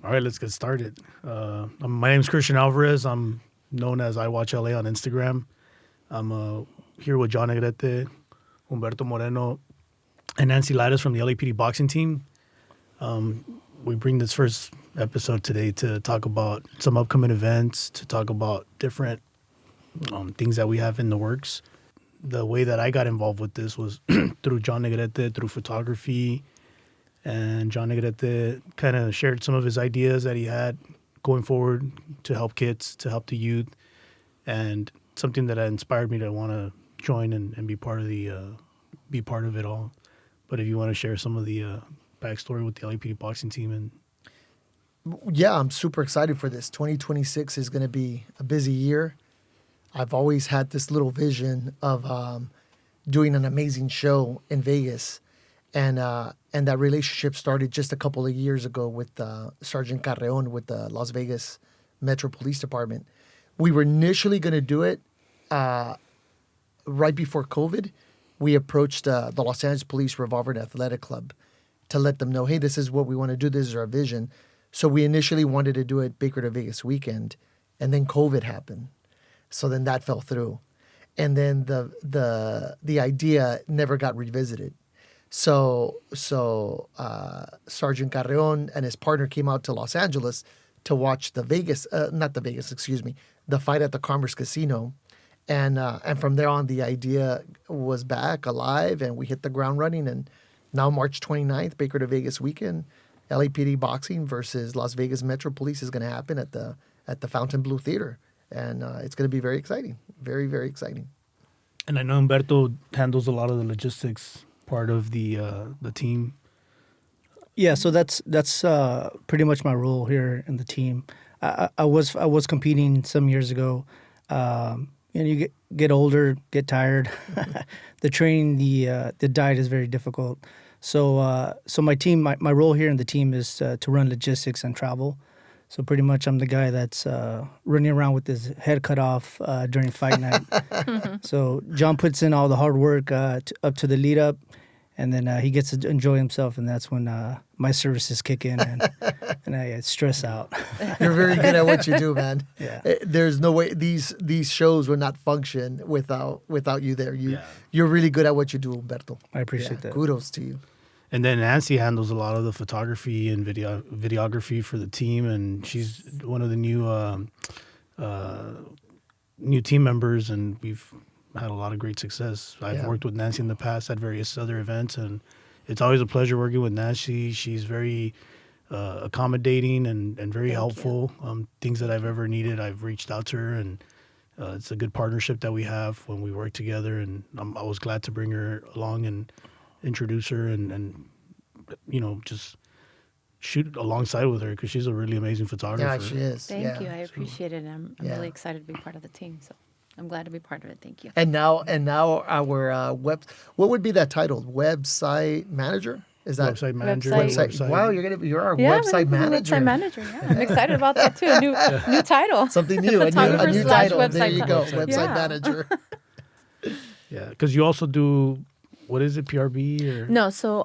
All right, let's get started. My name is Christian Alvarez. I'm known as I Watch LA on Instagram. I'm here with John Negrete, Humberto Moreno, and Nancy Lattis from the LAPD boxing team. We bring this first episode today to talk about some upcoming events, to talk about different things that we have in the works. The way that I got involved with this was through John Negrete, through photography. And John Negrete kind of shared some of his ideas that he had going forward to help kids, to help the youth, and something that inspired me to want to join and be part of it all. But if you want to share some of the backstory with the LAPD boxing team and. Yeah, I'm super excited for this. 2026 is going to be a busy year. I've always had this little vision of doing an amazing show in Vegas. And that relationship started just a couple of years ago with Sergeant Carreon with the Las Vegas Metro Police Department. We were initially going to do it right before COVID. We approached the Los Angeles Police Revolver and Athletic Club to let them know, hey, this is what we want to do. This is our vision. So we initially wanted to do it Baker2Vegas Weekend, and then COVID happened. So then that fell through. And then the idea never got revisited. So Sergeant Carreon and his partner came out to Los Angeles to watch the fight at the Commerce Casino. And from there on, the idea was back alive, and we hit the ground running. And now March 29th, Baker2Vegas Weekend, LAPD boxing versus Las Vegas Metro Police is going to happen at the Fontainebleau Theater. And it's going to be very exciting, very, very exciting. And I know Humberto handles a lot of the logistics part of the team. Yeah, so that's pretty much my role here in the team. I was competing some years ago. You get older, get tired. The training, the diet is very difficult. So my team, my role here in the team is to run logistics and travel. So pretty much I'm the guy that's running around with his head cut off during fight night. So John puts in all the hard work up to the lead up, and then he gets to enjoy himself, and that's when my services kick in and I stress out. You're very good at what you do, man. Yeah. There's no way these shows would not function without you there. You're really good at what you do, Humberto. I appreciate that. Kudos to you. And then Nancy handles a lot of the photography and videography for the team, and she's one of the new team members, and we've had a lot of great success. I've worked with Nancy in the past at various other events, and it's always a pleasure working with Nancy. She's very accommodating and very helpful. Things that I've ever needed, I've reached out to her, and it's a good partnership that we have when we work together, and I was glad to bring her along and introduce her and just shoot alongside with her because she's a really amazing photographer. Yeah, she is. Thank you. I appreciate it. I'm really excited to be part of the team. So I'm glad to be part of it. Thank you. And now our what would be that title? Website manager? Is that website manager? Website. Wow, you're our website manager. Website manager. Yeah, I'm excited about that too. A new title. Something new. a new title. There you go. Website manager. Yeah, because you also do. What is it, PRB or? No, so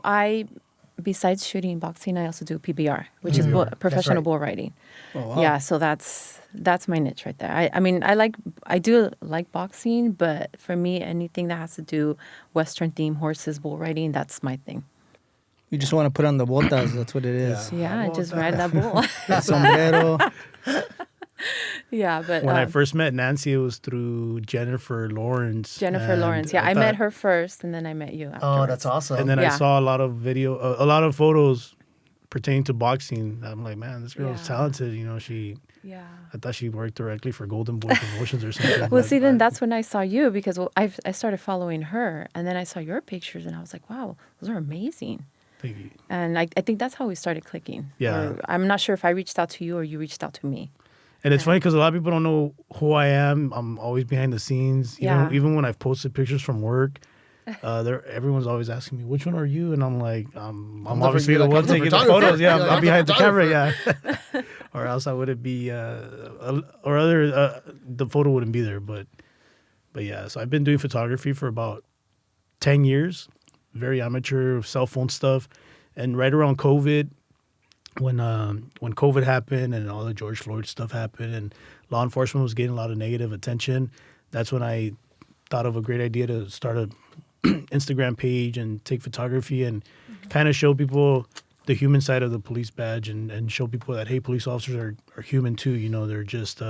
besides shooting boxing, I also do PBR, which is professional bull riding. Oh, wow. Yeah, so that's my niche right there. I do like boxing, but for me, anything that has to do Western theme horses, bull riding, that's my thing. You just want to put on the botas, that's what it is. Yeah, just ride that bull. Sombrero. Yeah, but when I first met Nancy, it was through Jennifer Lawrence. Yeah, I met her first, and then I met you afterwards. Oh, that's awesome. And then I saw a lot of photos pertaining to boxing. I'm like, man, this girl is talented. She. Yeah. I thought she worked directly for Golden Boy Promotions or something. Well, see, then that's when I saw you because I started following her, and then I saw your pictures, and I was like, wow, those are amazing. Thank you. And I think that's how we started clicking. Yeah. Or I'm not sure if I reached out to you or you reached out to me. And it's funny because a lot of people don't know who I am. I'm always behind the scenes. Even when I've posted pictures from work, everyone's always asking me, which one are you? And I'm like, I'm obviously the one taking the photos. Yeah, I'm behind the camera. Yeah. Or else I wouldn't be, the photo wouldn't be there. But yeah, so I've been doing photography for about 10 years, very amateur cell phone stuff. And right around COVID, when COVID happened and all the George Floyd stuff happened and law enforcement was getting a lot of negative attention, that's when I thought of a great idea to start a Instagram page and take photography and kind of show people the human side of the police badge and show people that, hey, police officers are human too. You know, they're just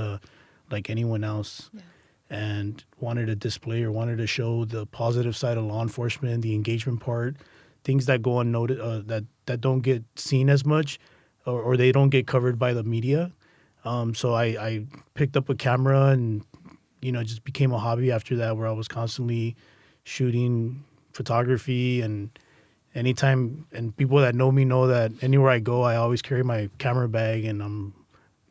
like anyone else. Yeah. And wanted to display or wanted to show the positive side of law enforcement, the engagement part, things that go unnoticed, that don't get seen as much or they don't get covered by the media. So I picked up a camera and, you know, it just became a hobby after that where I was constantly shooting photography and anytime, and people that know me know that anywhere I go, I always carry my camera bag and I'm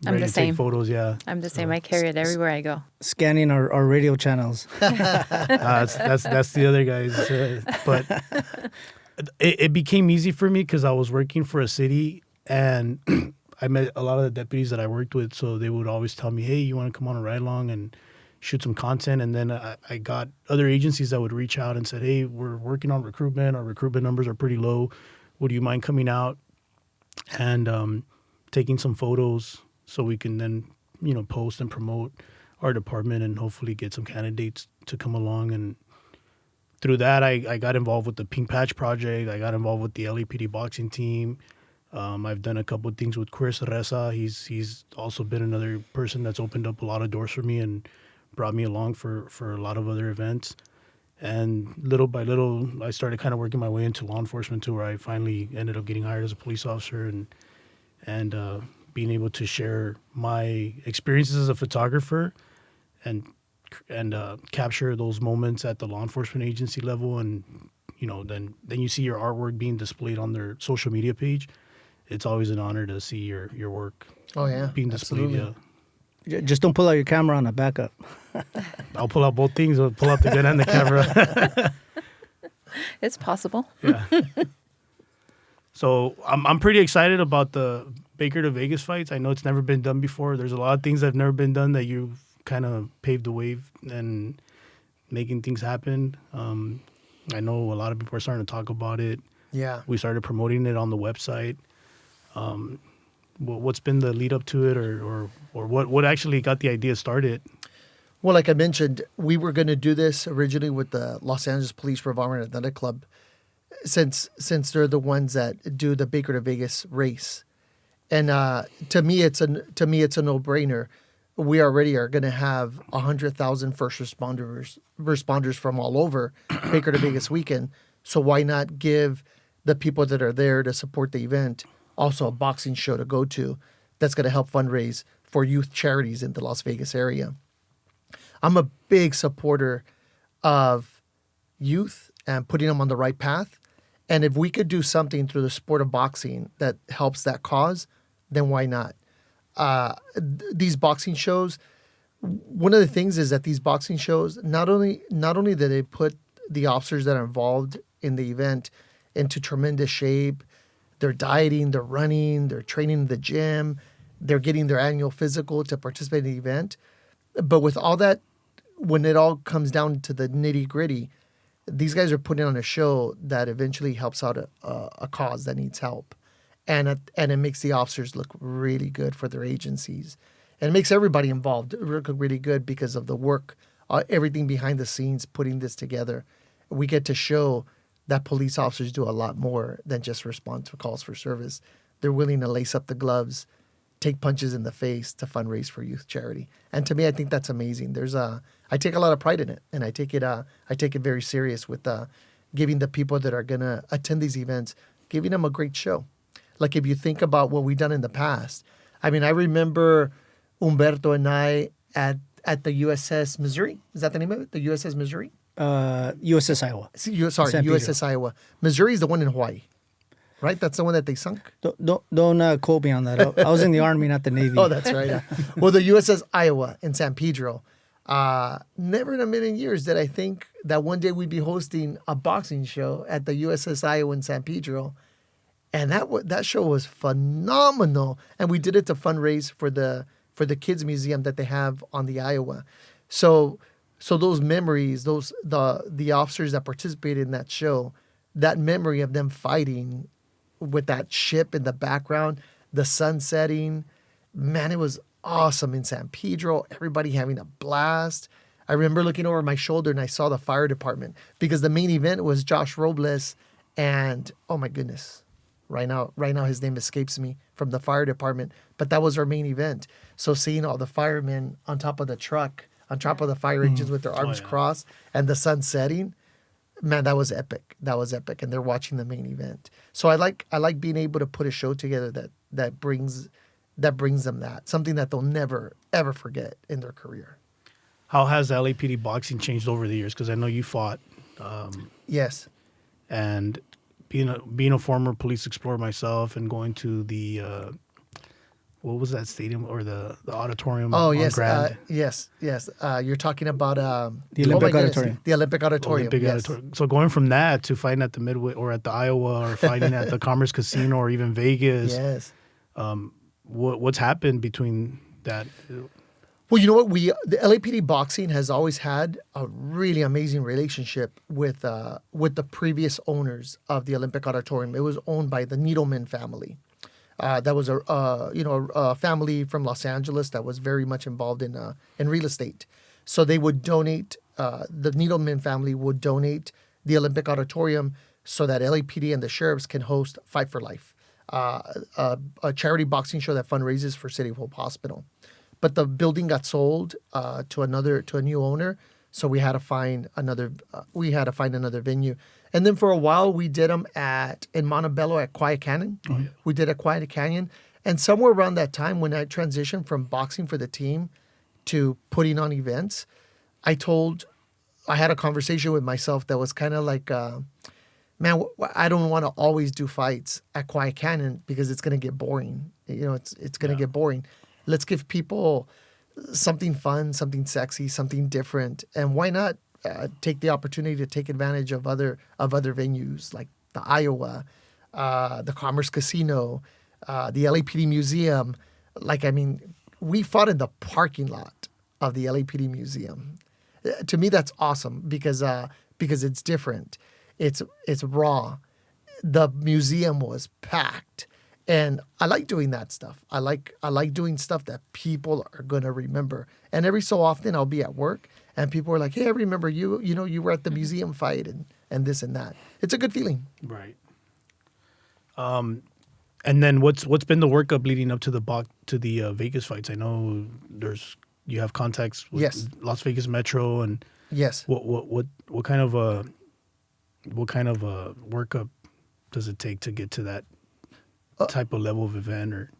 ready the to same. take photos. Yeah. I'm the same. I carry it everywhere I go. Scanning our radio channels. That's the other guys. But it became easy for me because I was working for a city and I met a lot of the deputies that I worked with. So they would always tell me, hey, you want to come on a ride along and shoot some content? And then I got other agencies that would reach out and said, hey, we're working on recruitment. Our recruitment numbers are pretty low. Would you mind coming out and taking some photos so we can then, you know, post and promote our department and hopefully get some candidates to come along. And through that, I got involved with the Pink Patch Project. I got involved with the LAPD boxing team. I've done a couple of things with Chris Reza. He's also been another person that's opened up a lot of doors for me and brought me along for a lot of other events. And little by little, I started kind of working my way into law enforcement too, where I finally ended up getting hired as a police officer and being able to share my experiences as a photographer and capture those moments at the law enforcement agency level. And, you know, then you see your artwork being displayed on their social media page. It's always an honor to see your work being displayed. Absolutely. Yeah. Just don't pull out your camera on a backup. I'll pull out both things. I'll pull out the gun and the camera. It's possible. Yeah. So I'm pretty excited about the Baker2Vegas fights. I know it's never been done before. There's a lot of things that have never been done that you've kind of paved the way and making things happen. I know a lot of people are starting to talk about it. Yeah. We started promoting it on the website. What's been the lead up to it, or what actually got the idea started? Well, like I mentioned, we were going to do this originally with the Los Angeles Police Revolver Athletic Club, since they're the ones that do the Baker2Vegas race, and to me it's a no-brainer. We already are going to have 100,000 first responders from all over Baker2Vegas Weekend. So why not give the people that are there to support the event also a boxing show to go to that's going to help fundraise for youth charities in the Las Vegas area. I'm a big supporter of youth and putting them on the right path. And if we could do something through the sport of boxing that helps that cause, then why not? These boxing shows, one of the things is that these boxing shows, not only do they put the officers that are involved in the event into tremendous shape, they're dieting, they're running, they're training in the gym, they're getting their annual physical to participate in the event. But with all that, when it all comes down to the nitty gritty, these guys are putting on a show that eventually helps out a cause that needs help. And it makes the officers look really good for their agencies. And it makes everybody involved look really good because of the work, everything behind the scenes, putting this together. We get to show that police officers do a lot more than just respond to calls for service. They're willing to lace up the gloves, take punches in the face to fundraise for youth charity. And to me, I think that's amazing. I take a lot of pride in it, and I take it very serious with giving the people that are gonna attend these events, giving them a great show. Like if you think about what we've done in the past, I mean, I remember Humberto and I at the USS Missouri. Is that the name of it? The USS Missouri? USS Iowa. Sorry, USS Iowa. Missouri is the one in Hawaii, right? That's the one that they sunk? Don't quote me on that. I was in the Army, not the Navy. Oh, that's right. Well, the USS Iowa in San Pedro. Never in a million years did I think that one day we'd be hosting a boxing show at the USS Iowa in San Pedro. And that show was phenomenal. And we did it to fundraise for the kids museum that they have on the Iowa. So those memories, the officers that participated in that show, that memory of them fighting with that ship in the background, the sun setting. Man, it was awesome in San Pedro. Everybody having a blast. I remember looking over my shoulder and I saw the fire department because the main event was Josh Robles and oh my goodness, right now his name escapes me from the fire department, but that was our main event. So seeing all the firemen on top of the truck, on top of the fire engines with their arms crossed and the sun setting, man, that was epic. That was epic, and they're watching the main event. So I like being able to put a show together that brings them that something that they'll never ever forget in their career. How has the LAPD boxing changed over the years? Because I know you fought. Yes. And being a former police explorer myself and going to the what was that stadium or the auditorium? Oh on yes, Grand? yes. You're talking about The Olympic Auditorium. The Olympic Auditorium. Olympic yes. Auditorium. So going from that to fighting at the Midway or at the Iowa or fighting at the Commerce Casino or even Vegas, Yes. what's happened between that? Well, you know what? The LAPD boxing has always had a really amazing relationship with the previous owners of the Olympic Auditorium. It was owned by the Needleman family. That was a family from Los Angeles that was very much involved in real estate. So they would donate. The Needleman family would donate the Olympic Auditorium so that LAPD and the sheriffs can host Fight for Life, a charity boxing show that fundraises for City of Hope Hospital. But the building got sold to a new owner, so we had to find another venue. And then for a while we did them in Montebello at Quiet Canyon. Oh, yeah. We did at Quiet Canyon, and somewhere around that time when I transitioned from boxing for the team to putting on events, I had a conversation with myself that was kind of like, man, I don't want to always do fights at Quiet Canyon because it's going to get boring. It's going to get boring. Let's give people something fun, something sexy, something different, and why not take the opportunity to take advantage of other venues like the Iowa, the Commerce Casino, the LAPD Museum. We fought in the parking lot of the LAPD Museum. To me, that's awesome because it's different. It's raw. The museum was packed. And I like doing that stuff. I like doing stuff that people are going to remember. And every so often I'll be at work and people are like, hey, I remember you. You were at the museum fight and this and that. It's a good feeling. Right. And then what's been the workup leading up to the Vegas fights? I know you have contacts with Yes. Las Vegas Metro and Yes. what kind of a workup does it take to get to that type of level of event? Or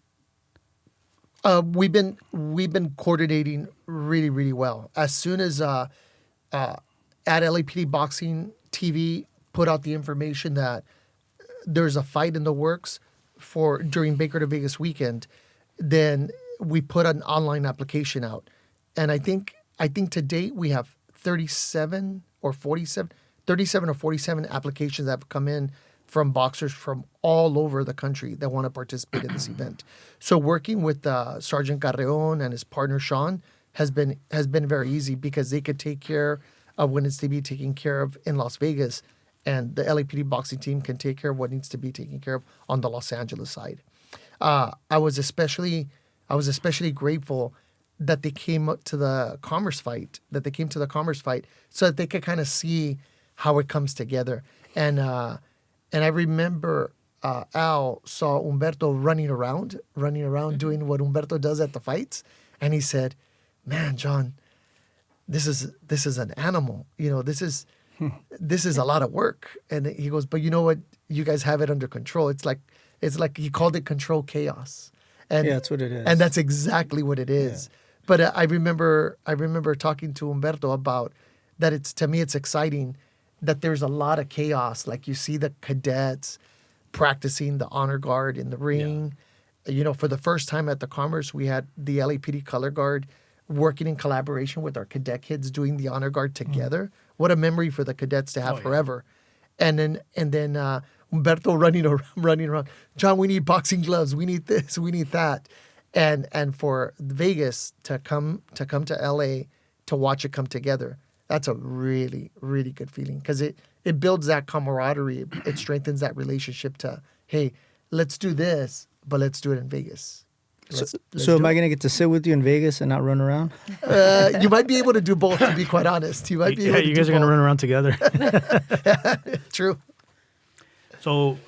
We've been coordinating really, really well. As soon as at LAPD Boxing TV put out the information that there's a fight in the works during Baker2Vegas Weekend, then we put an online application out. And I think to date we have 37 or 47 applications that have come in from boxers from all over the country that want to participate in this event. So working with Sergeant Carreon and his partner Sean has been very easy because they could take care of what needs to be taken care of in Las Vegas, and the LAPD boxing team can take care of what needs to be taken care of on the Los Angeles side. I was especially grateful that they came to the Commerce fight, so that they could kind of see how it comes together. And I remember Al saw Humberto running around doing what Humberto does at the fights, and he said, "Man, John, this is an animal. This is a lot of work." And he goes, "But you know what? You guys have it under control. It's like he called it control chaos." And Yeah, that's what it is. And that's exactly what it is. Yeah. But I remember talking to Humberto about that. To me, it's exciting that there's a lot of chaos. Like you see the cadets practicing the honor guard in the ring. Yeah. For the first time at the Commerce, we had the LAPD color guard working in collaboration with our cadet kids doing the honor guard together. What a memory for the cadets to have forever. And then Humberto running around. John, we need boxing gloves. We need this. We need that. And for Vegas to come to LA to watch it come together, that's a really, really good feeling because it builds that camaraderie. It strengthens that relationship to, hey, let's do this, but let's do it in Vegas. Let's So am do I it. going to get to sit with you in Vegas and not run around? You might be able to do both, to be quite honest. You might be able to you guys do are gonna both. run around together. True. So,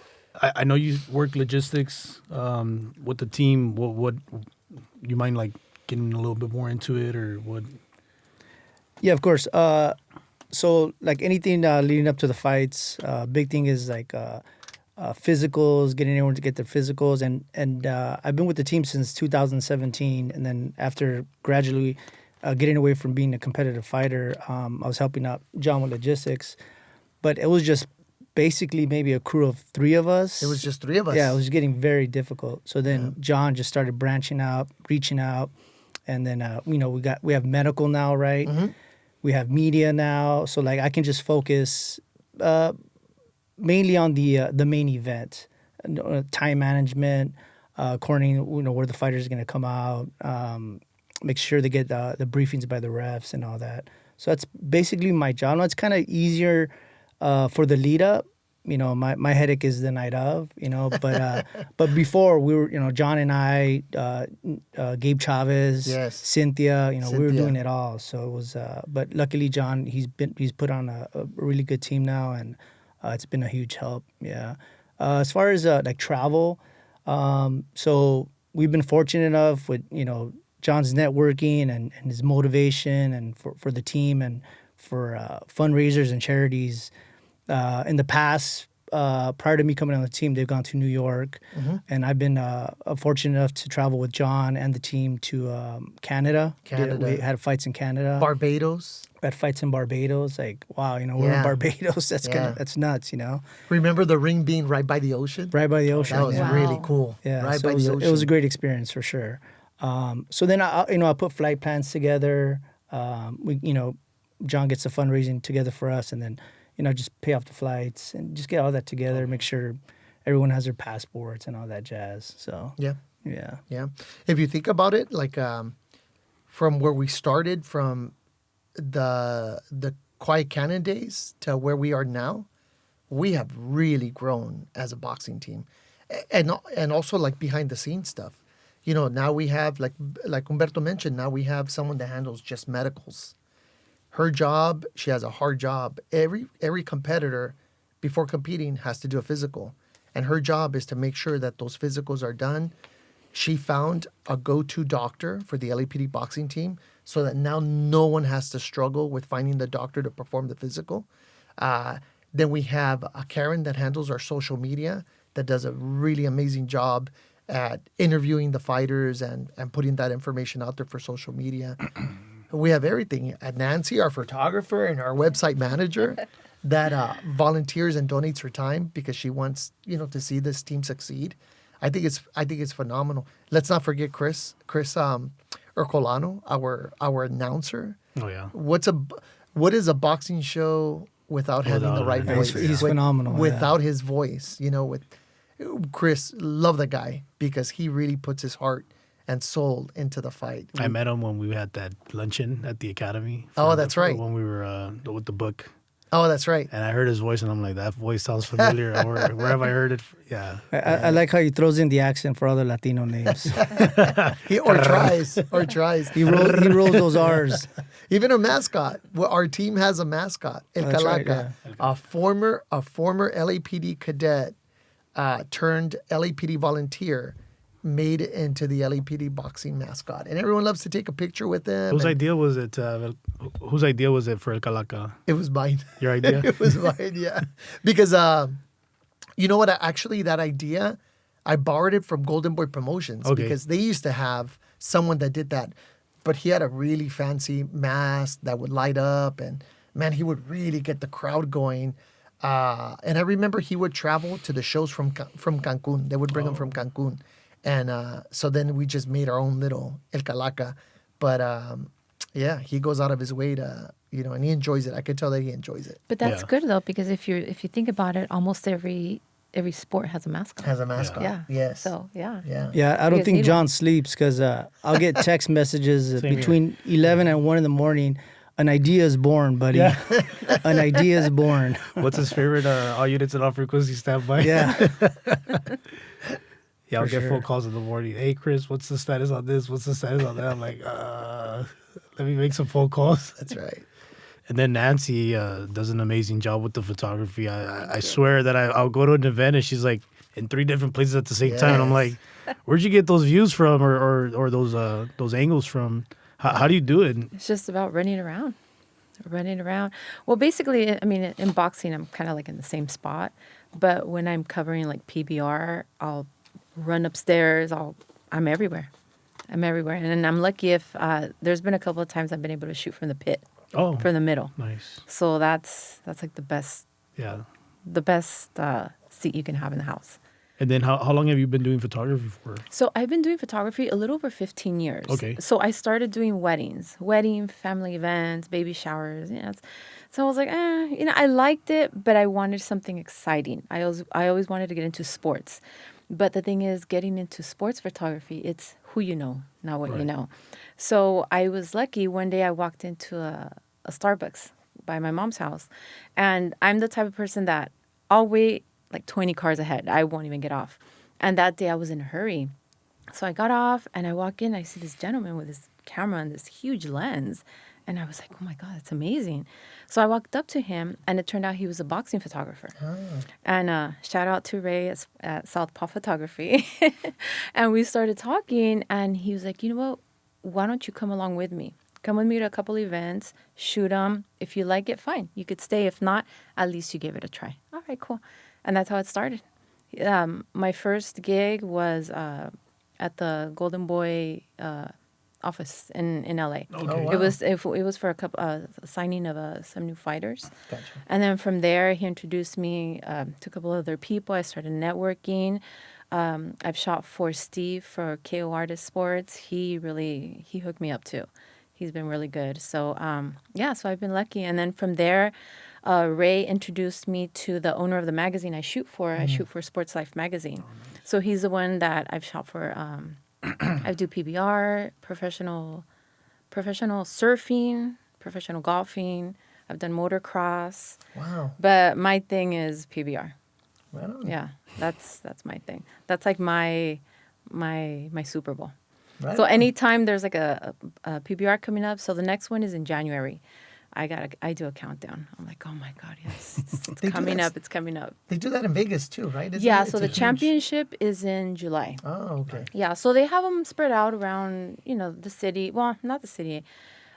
I know you work logistics with the team. What you mind like getting a little bit more into it, or what? Yeah, of course. So like anything leading up to the fights, big thing is like physicals, getting everyone to get their physicals, and I've been with the team since 2017, and then after gradually getting away from being a competitive fighter, I was helping out John with logistics, but it was just basically maybe a crew of 3 of us. It was just 3 of us. Yeah, it was getting very difficult. So then John just started branching out, reaching out, and then we have medical now, right? Mm-hmm. We have media now, so like I can just focus mainly on the main event, time management, coordinating where the fighters are going to come out, make sure they get the briefings by the refs and all that. So that's basically my job. Now, it's kind of easier for the lead up. My headache is the night of, but before we were, John and I, Gabe Chavez, Yes. Cynthia, we were Cynthia. doing it all. So it was, but luckily John, he's put on a really good team now, and it's been a huge help. Yeah. As far as like travel, so we've been fortunate enough with, John's networking and his motivation and for the team and for fundraisers and charities. In the past, prior to me coming on the team, they've gone to New York, and I've been fortunate enough to travel with John and the team to Canada. Canada. We had fights in Canada. Barbados. We had fights in Barbados. Like, wow, we're in Yeah. Barbados. That's Yeah. that's nuts, Remember the ring being right by the ocean? right by the ocean. That was yeah. really Wow. cool. Yeah, Right so by it was, the ocean. it was a great experience for sure. So then I put flight plans together. John gets the fundraising together for us, and then just pay off the flights and just get all that together. Make sure everyone has their passports and all that jazz. So Yeah. yeah, Yeah. If you think about it, like from where we started from the Quiet Cannon days to where we are now, we have really grown as a boxing team. And also like behind the scenes stuff. Now we have like Humberto mentioned, now we have someone that handles just medicals. Her job, she has a hard job. Every competitor before competing has to do a physical. And her job is to make sure that those physicals are done. She found a go-to doctor for the LAPD boxing team so that now no one has to struggle with finding the doctor to perform the physical. Then we have a Karen that handles our social media that does a really amazing job at interviewing the fighters and putting that information out there for social media. We have everything. Nancy, our photographer, and our website manager that volunteers and donates her time because she wants, to see this team succeed. I think it's phenomenal. Let's not forget Chris Ercolano, our announcer. Oh yeah. What is a boxing show without having the right an voice? announcer, He's phenomenal, yeah. Without his voice, with Chris, love the guy because he really puts his heart and soul into the fight. I met him when we had that luncheon at the academy. Oh, that's right. When we were with the book, Oh, that's right. and I heard his voice, and I'm like, that voice sounds familiar. where have I heard it? Yeah. I like how he throws in the accent for other Latino names. He tries. He rolls those R's. Even a mascot. Well, our team has a mascot, El That's right, Calaca, a former LAPD cadet turned LAPD volunteer, made it into the LAPD boxing mascot, and everyone loves to take a picture with him. Whose and idea was it? Whose idea was it for El Calaca? It was mine. Your idea? It was mine, yeah. Because you know what? Actually, that idea, I borrowed it from Golden Boy Promotions because they used to have someone that did that, but he had a really fancy mask that would light up, and man, he would really get the crowd going. And I remember he would travel to the shows from Cancun. They would bring him from Cancun. And so then we just made our own little El Calaca. But yeah, he goes out of his way to, and he enjoys it. I could tell that he enjoys it. But that's Yeah. good though, because if you think about it, almost every sport has a mascot. Has a mascot. Yeah. Yes. So yeah. Yeah. Yeah, I don't guys think need John sleeps because I'll get text messages Same between 11 and 1 in the morning. An idea is born, buddy. Yeah. An idea is born. What's his favorite? All units at all frequency standby. Yeah. Yeah, I'll For get sure. phone calls in the morning. Hey, Chris, what's the status on this? What's the status on that? I'm like, let me make some phone calls. That's right. And then Nancy does an amazing job with the photography. I you. swear that I'll go to an event and she's like in 3 different places at the same time. And I'm Yes. like, where'd you get those views from or those angles from? How do you do it? It's just about running around. Running around. Well, basically, I mean, in boxing, I'm kind of like in the same spot. But when I'm covering like PBR, I'll run upstairs. I'm everywhere. I'm everywhere. And I'm lucky if there's been a couple of times I've been able to shoot from the pit, Oh, from the middle. nice. So that's like the best seat you can have in the house. And then how long have you been doing photography for? So I've been doing photography a little over 15 years. Okay. So I started doing weddings, family events, baby showers. So I was like, I liked it, but I wanted something exciting. I always wanted to get into sports. But the thing is, getting into sports photography, it's who you know, not what you Right. know. So I was lucky. One day I walked into a Starbucks by my mom's house. And I'm the type of person that I'll wait like 20 cars ahead. I won't even get off. And that day I was in a hurry. So I got off and I walk in. I see this gentleman with his camera and this huge lens. And I was like, oh my God, that's amazing. So I walked up to him and it turned out he was a boxing photographer. And shout out to Ray at Southpaw Photography. And we started talking and he was like, you know what? Why don't you come along with me? Come with me to a couple events, shoot them. If you like it, fine. You could stay. If not, at least you gave it a try. All right, cool. And that's how it started. My first gig was at the Golden Boy office in LA. Okay. Oh, wow. It was for a couple signing of some new fighters. Gotcha. And then from there, he introduced me to a couple other people. I started networking. I've shot for Steve for KO Artist Sports. He hooked me up too. He's been really good. So so I've been lucky. And then from there, Ray introduced me to the owner of the magazine I shoot for. I shoot for Sports Life magazine. So he's the one that I've shot for. I do PBR, professional surfing, professional golfing. I've done motocross. Wow. But my thing is PBR. Right on. Yeah, that's my thing. That's like my Super Bowl. Right So on. anytime there's like a PBR coming up, so the next one is in January. I do a countdown. I'm like, oh my God, yes, it's They do coming that up. It's coming up. They do that in Vegas too, right? Isn't Yeah. it? So It's a the huge- championship is in July. Oh, okay. Yeah. So they have them spread out around, the city. Well, not the city.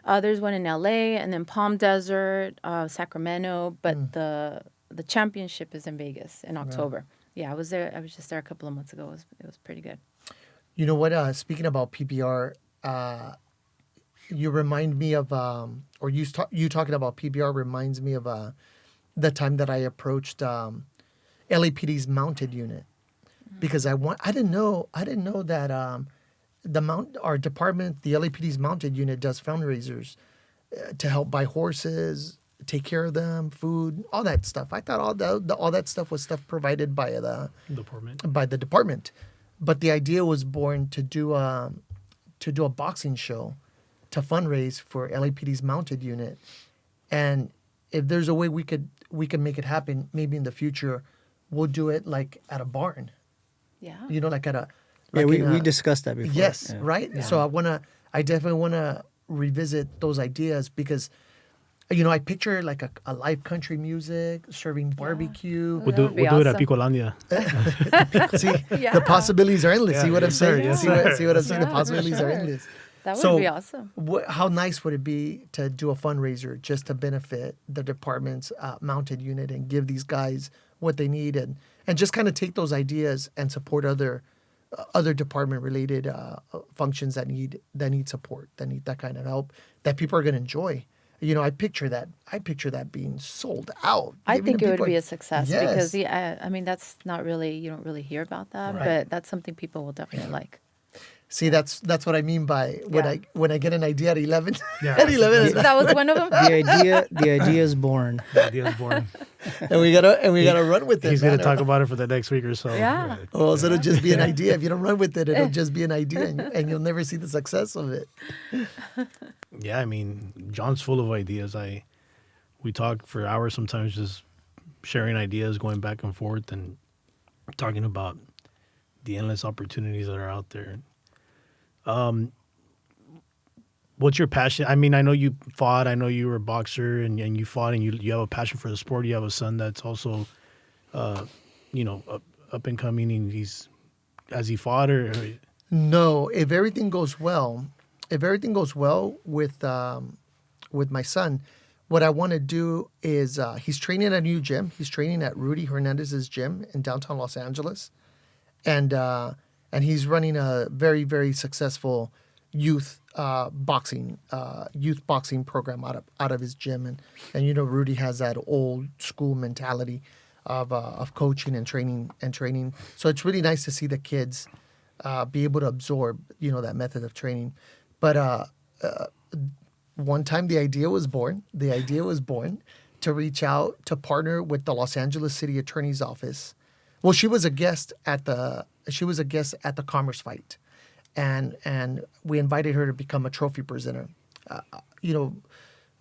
There's one in LA and then Palm Desert, Sacramento. But the championship is in Vegas in October. Yeah, I was there. I was just there a couple of months ago. It was pretty good. You know what? Speaking about PBR, you remind me of, or you talking about PBR reminds me of the time that I approached LAPD's mounted unit because I didn't know that our department, the LAPD's mounted unit, does fundraisers to help buy horses, take care of them, food, all that stuff. I thought all that stuff was stuff provided by the department. But the idea was born to do a boxing show to fundraise for LAPD's mounted unit. And if there's a way we could make it happen, maybe in the future, we'll do it like at a barn. Yeah. Like at a We discussed that before. Yes, Yeah. right? Yeah. So I definitely want to revisit those ideas because I picture like a live country music, serving barbecue. We'll That do would be it at awesome. Picolandia. See, Yeah. the possibilities are endless. Yeah, See what I'm yes, sir, saying? yes, See sir. what I'm saying? The Yeah, for possibilities are sure. endless. That would So, be awesome. How nice would it be to do a fundraiser just to benefit the department's mounted unit and give these guys what they need and just kind of take those ideas and support other department related functions that need support, that need that kind of help that people are going to enjoy. I picture that being sold out. I giving think to it would people- be a success Yes. because that's not really, you don't really hear about that, Right. but that's something people will definitely like. See, that's what I mean by when I get an idea at 11. Yeah. At 11, it's- That was one of them. The idea is born. The idea's born. and we gotta run with it. He's going man. to talk about it for the next week or so. Yeah. Or else it'll just be an idea. If you don't run with it, it'll just be an idea, and you'll never see the success of it. Yeah, I mean, John's full of ideas. We talk for hours sometimes, just sharing ideas, going back and forth, and talking about the endless opportunities that are out there. What's your passion? I mean, I know you fought. I know you were a boxer, and you fought, and you have a passion for the sport. You have a son that's also, up and coming, and has he fought or No, if everything goes well with my son, what I want to do is he's training at a new gym. He's training at Rudy Hernandez's gym in downtown Los Angeles, and he's running a very, very successful youth boxing program out of his gym, and Rudy has that old school mentality of coaching and training. So it's really nice to see the kids be able to absorb that method of training. But one time the idea was born to reach out to partner with the Los Angeles City Attorney's Office. Well, she was a guest at the Commerce Fight, and we invited her to become a trophy presenter.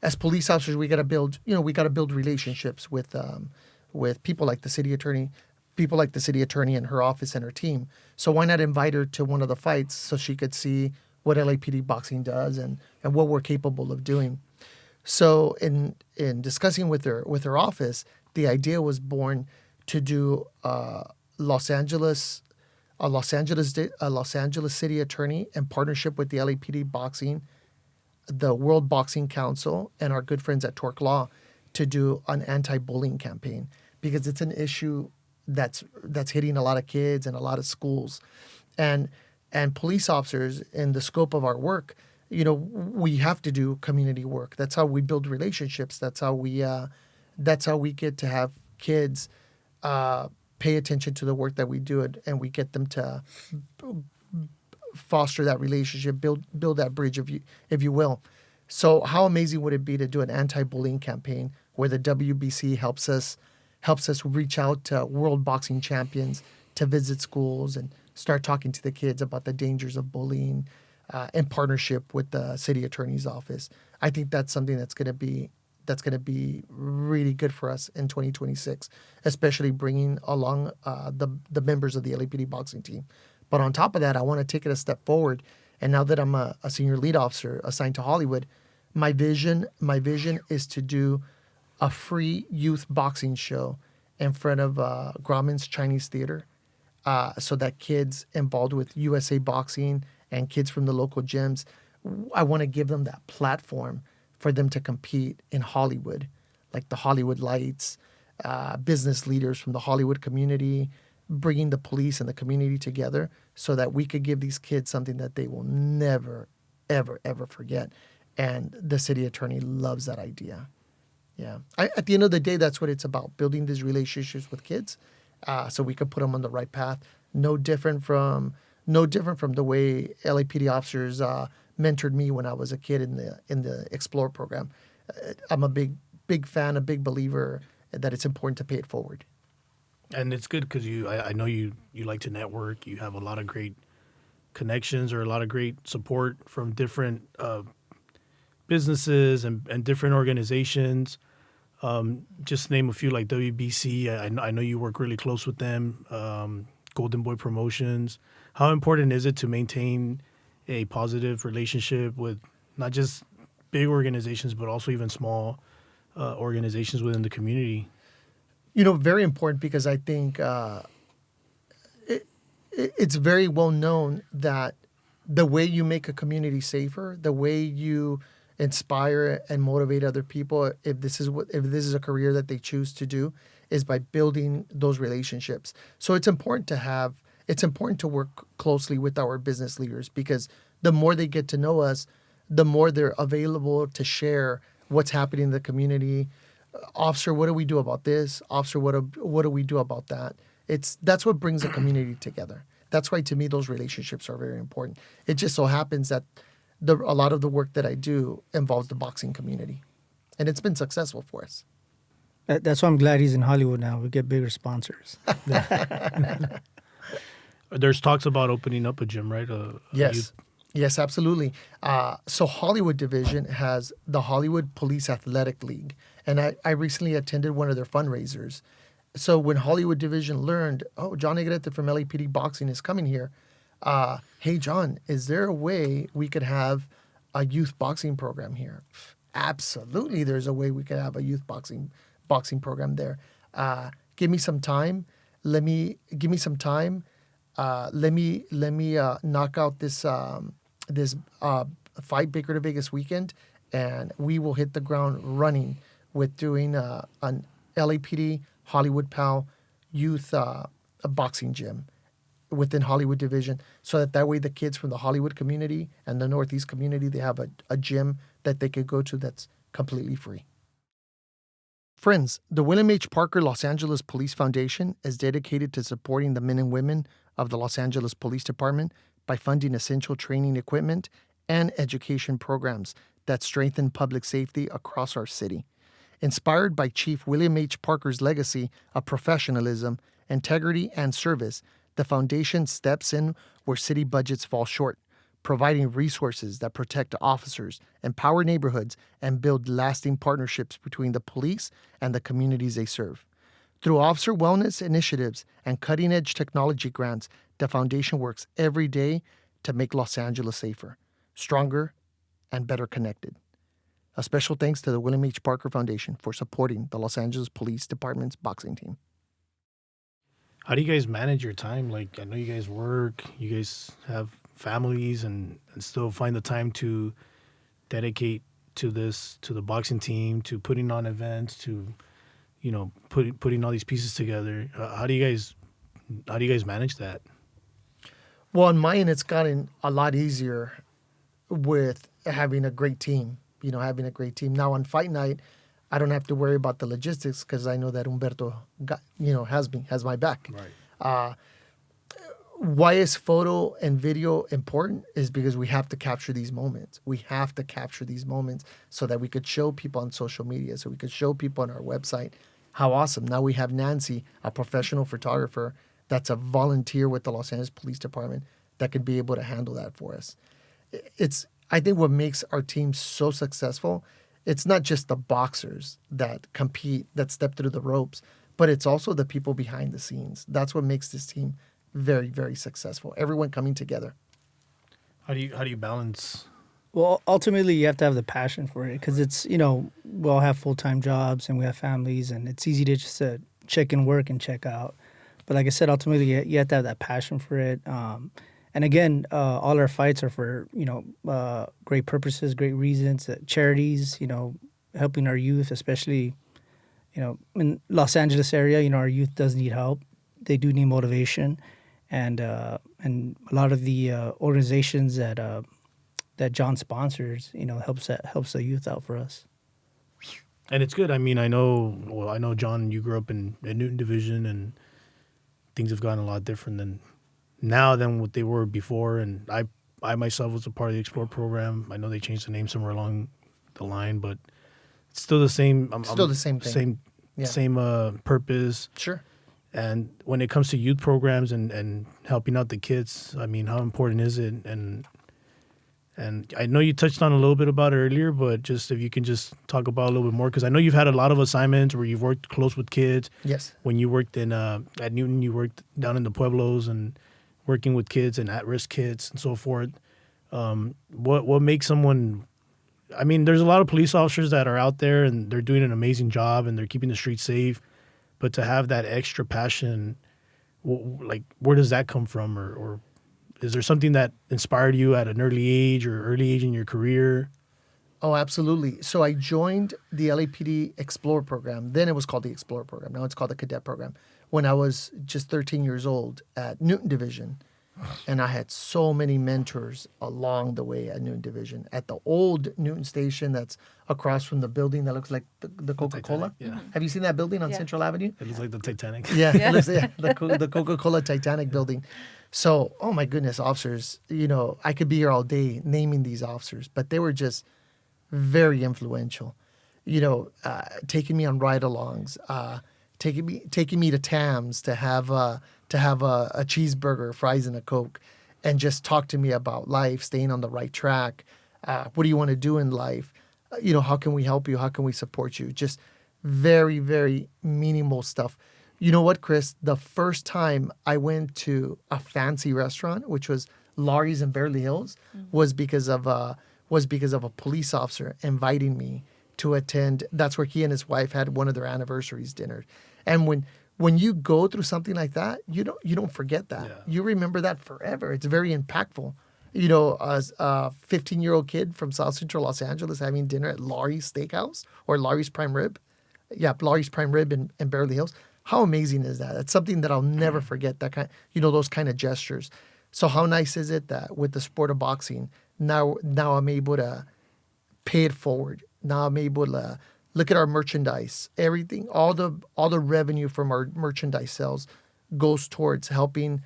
As police officers, we got to build relationships with people like the city attorney and her office and her team. So why not invite her to one of the fights so she could see what LAPD boxing does and what we're capable of doing. So in discussing with her office, the idea was born to do a Los Angeles City Attorney in partnership with the LAPD boxing, the World Boxing Council, and our good friends at Torque Law to do an anti-bullying campaign, because it's an issue that's hitting a lot of kids and a lot of schools, and police officers, in the scope of our work, we have to do community work. That's how we build relationships. That's how we get to have kids pay attention to the work that we do, and we get them to foster that relationship, build that bridge, if you will. So how amazing would it be to do an anti-bullying campaign where the WBC helps us reach out to world boxing champions to visit schools and start talking to the kids about the dangers of bullying in partnership with the city attorney's office. I think that's something that's going to be really good for us in 2026, especially bringing along the members of the LAPD boxing team. But on top of that, I want to take it a step forward. And now that I'm a senior lead officer assigned to Hollywood, my vision is to do a free youth boxing show in front of Grauman's Chinese Theater, so that kids involved with USA Boxing and kids from the local gyms, I want to give them that platform for them to compete in Hollywood, like the Hollywood Lights, business leaders from the Hollywood community, bringing the police and the community together so that we could give these kids something that they will never, ever, ever forget. And the city attorney loves that idea. Yeah. At the end of the day, that's what it's about, building these relationships with kids so we could put them on the right path. No different from the way LAPD officers mentored me when I was a kid in the Explore program. I'm a big fan, a big believer that it's important to pay it forward. And it's good because I know you like to network. You have a lot of great connections or a lot of great support from different businesses and different organizations. Just name a few, like WBC. I know you work really close with them. Golden Boy Promotions. How important is it to maintain a positive relationship with not just big organizations, but also even small organizations within the community? Very important, because I think it's very well known that the way you make a community safer, the way you inspire and motivate other people, if this is a career that they choose to do, is by building those relationships. So it's important to work closely with our business leaders, because the more they get to know us, the more they're available to share what's happening in the community. Officer, what do we do about this? Officer, what do we do about that? That's what brings a community together. That's why, to me, those relationships are very important. It just so happens that a lot of the work that I do involves the boxing community, and it's been successful for us. That's why I'm glad he's in Hollywood now. We get bigger sponsors. There's talks about opening up a gym, right? Yes, absolutely. So Hollywood Division has the Hollywood Police Athletic League, and I recently attended one of their fundraisers, So when Hollywood Division learned, oh, John Negrete from LAPD Boxing is coming here. Hey, John, is there a way we could have a youth boxing program here? Absolutely, there's a way we could have a youth boxing program there. Give me some time. Give me some time. Let me knock out this fight Baker2Vegas Weekend, and we will hit the ground running with doing an LAPD Hollywood PAL youth a boxing gym within Hollywood Division, so that way the kids from the Hollywood community and the Northeast community, they have a gym that they could go to that's completely free. Friends, the William H. Parker Los Angeles Police Foundation is dedicated to supporting the men and women of the Los Angeles Police Department by funding essential training equipment and education programs that strengthen public safety across our city. Inspired by Chief William H. Parker's legacy of professionalism, integrity, and service, the foundation steps in where city budgets fall short, providing resources that protect officers, empower neighborhoods, and build lasting partnerships between the police and the communities they serve. Through officer wellness initiatives and cutting-edge technology grants, the foundation works every day to make Los Angeles safer, stronger, and better connected. A special thanks to the William H. Parker Foundation for supporting the Los Angeles Police Department's boxing team. How do you guys manage your time? Like, I know you guys work, you guys have families, and still find the time to dedicate to the boxing team, to putting on events, to, you know, putting all these pieces together. How do you guys manage that? Well, on my end, it's gotten a lot easier with having a great team. Having a great team. Now on fight night, I don't have to worry about the logistics because I know that Humberto has my back. Right. Why is photo and video important is because we have to capture these moments. We have to capture these moments so that we could show people on social media, so we could show people on our website how awesome. Now we have Nancy, a professional photographer that's a volunteer with the Los Angeles Police Department that could be able to handle that for us. I think what makes our team so successful, it's not just the boxers that compete, that step through the ropes, but it's also the people behind the scenes. That's what makes this team very, very successful. Everyone coming together. How do you balance? Well, ultimately, you have to have the passion for it because it's, we all have full-time jobs and we have families, and it's easy to just check in work and check out. But like I said, ultimately, you have to have that passion for it. And again, all our fights are for, great purposes, great reasons, charities, helping our youth, especially, in Los Angeles area, our youth does need help. They do need motivation. And a lot of the organizations that John sponsors, helps the youth out for us. And it's good. I mean, I know, John, you grew up in Newton Division, and things have gotten a lot different than what they were before. And I myself was a part of the Explore program. I know they changed the name somewhere along the line, but it's still the same. The same thing. Same purpose. Sure. And when it comes to youth programs and helping out the kids, I mean, how important is it? And I know you touched on a little bit about it earlier, but just if you can just talk about a little bit more, because I know you've had a lot of assignments where you've worked close with kids. Yes. When you worked at Newton, you worked down in the Pueblos and working with kids and at-risk kids and so forth. What makes someone? I mean, there's a lot of police officers that are out there and they're doing an amazing job and they're keeping the streets safe, but to have that extra passion, like, where does that come from, or is there something that inspired you at an early age in your career? Oh, absolutely. So I joined the LAPD Explore program. Then it was called the Explore program. Now it's called the Cadet program. When I was just 13 years old at Newton Division. And I had so many mentors along the way at Newton Division. At the old Newton station that's across from the building that looks like the Coca-Cola. Yeah. Have you seen that building on Yeah. Central Avenue? It looks like the Titanic. Yeah, the Coca-Cola Titanic building. So, oh my goodness, officers, I could be here all day naming these officers, but they were just very influential, taking me on ride-alongs, taking me to Tam's to have a cheeseburger, fries, and a Coke, and just talk to me about life, staying on the right track. What do you want to do in life? How can we help you? How can we support you? Just very, very meaningful stuff. You know what, Chris? The first time I went to a fancy restaurant, which was Laurie's in Beverly Hills, was because of a police officer inviting me to attend. That's where he and his wife had one of their anniversaries dinner. And when you go through something like that, you don't forget that. Yeah. You remember that forever. It's very impactful. You know, as a 15-year-old kid from South Central Los Angeles having dinner at Laurie's Steakhouse or Laurie's Prime Rib. Yeah, Laurie's Prime Rib in Beverly Hills. How amazing is that? It's something that I'll never forget. That kind, those kind of gestures. So how nice is it that with the sport of boxing, now I'm able to pay it forward. Now I'm able to look at our merchandise. Everything, all the revenue from our merchandise sales goes towards helping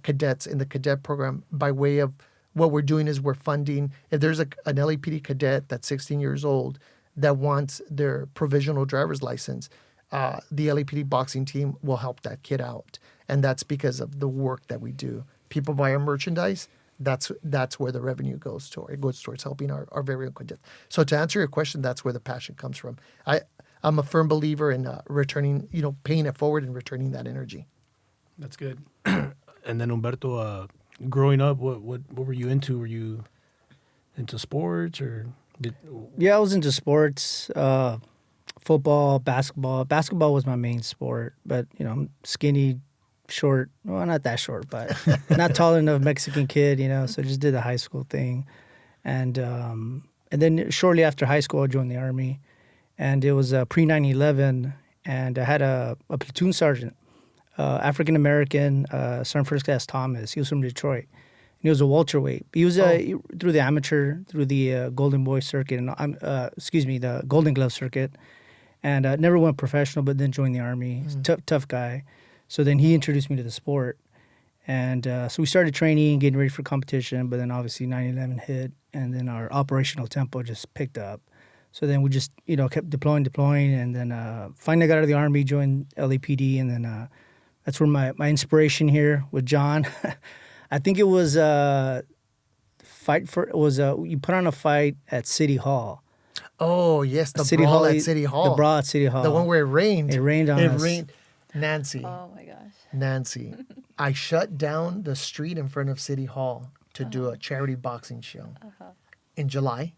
cadets in the cadet program by way of what we're doing is we're funding. If there's an LAPD cadet that's 16 years old that wants their provisional driver's license, the LAPD boxing team will help that kid out. And that's because of the work that we do. People buy our merchandise. That's where the revenue goes toward. It goes towards helping our very own cadets. So to answer your question, that's where the passion comes from. I'm a firm believer in returning, paying it forward and returning that energy. That's good. And then Humberto, growing up, what were you into? Were you into sports or? Yeah, I was into sports, football, basketball. Basketball was my main sport, but I'm skinny, short. Well, not that short, but not tall enough Mexican kid, So just did the high school thing, and then shortly after high school, I joined the Army, and it was pre 9/11, and I had a platoon sergeant, African American, Sergeant First Class Thomas. He was from Detroit. And he was a welterweight. He was through the amateur, through the Golden Boy circuit, and the Golden Glove circuit, and never went professional, but then joined the Army. He's a tough guy. So then he introduced me to the sport, and so we started training, getting ready for competition. But then obviously 9/11 hit, and then our operational tempo just picked up. So then we just kept deploying, and then finally got out of the Army, joined LAPD, and then that's where my inspiration here with John. I think it was you put on a fight at City Hall. Oh yes, the brawl at City Hall. The brawl at City Hall. The one where it rained. It rained on us. Nancy. Oh my gosh. Nancy, I shut down the street in front of City Hall to do a charity boxing show in July.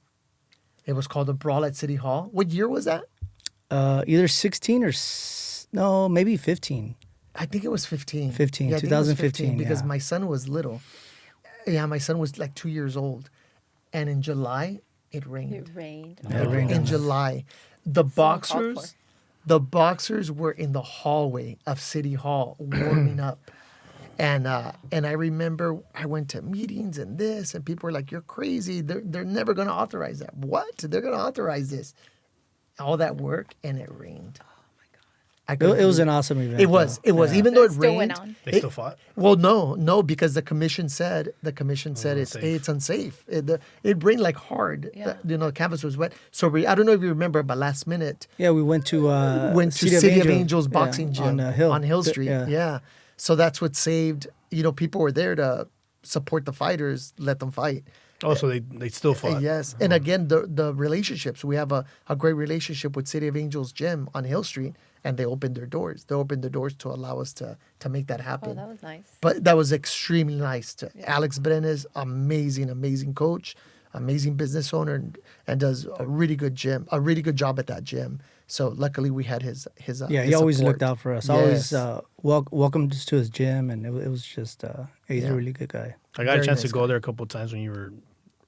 It was called the Brawl at City Hall. What year was that? Either 16 or no, maybe 15. I think it was 15. 15, yeah, 2015, because yeah. my son was little. Yeah, my son was like 2 years old. And in July, it rained. It rained. Yeah, it rained In on us. July. The Uncalled for. boxers were in the hallway of City Hall warming up. And I remember I went to meetings and this, and people were like, "You're crazy. They're never going to authorize that." What? They're going to authorize this. All that work, and it rained. It was an awesome event. It was. though. It was. Yeah. Even though it Still went rained. on. They still fought? Well, no, because the commission said it's unsafe. It rained like hard. Yeah. The canvas was wet. So I don't know if you remember, but last minute Yeah, we went to City of Angels boxing yeah, gym on Hill Street. Yeah. So that's what saved. People were there to support the fighters, let them fight. Oh, so they still fought. Yes, and again the relationships. We have a great relationship with City of Angels Gym on Hill Street, and they opened their doors. They opened their doors to allow us to make that happen. Oh, that was nice. But that was extremely nice. Alex Brenes, amazing coach, amazing business owner, and does a really good job at that gym. So luckily we had his Yeah, he his always support. looked out for us. Yes. Always welcomed us to his gym, and it was just he's a really good guy. I got Very a chance nice to go guy. there a couple of times when you were,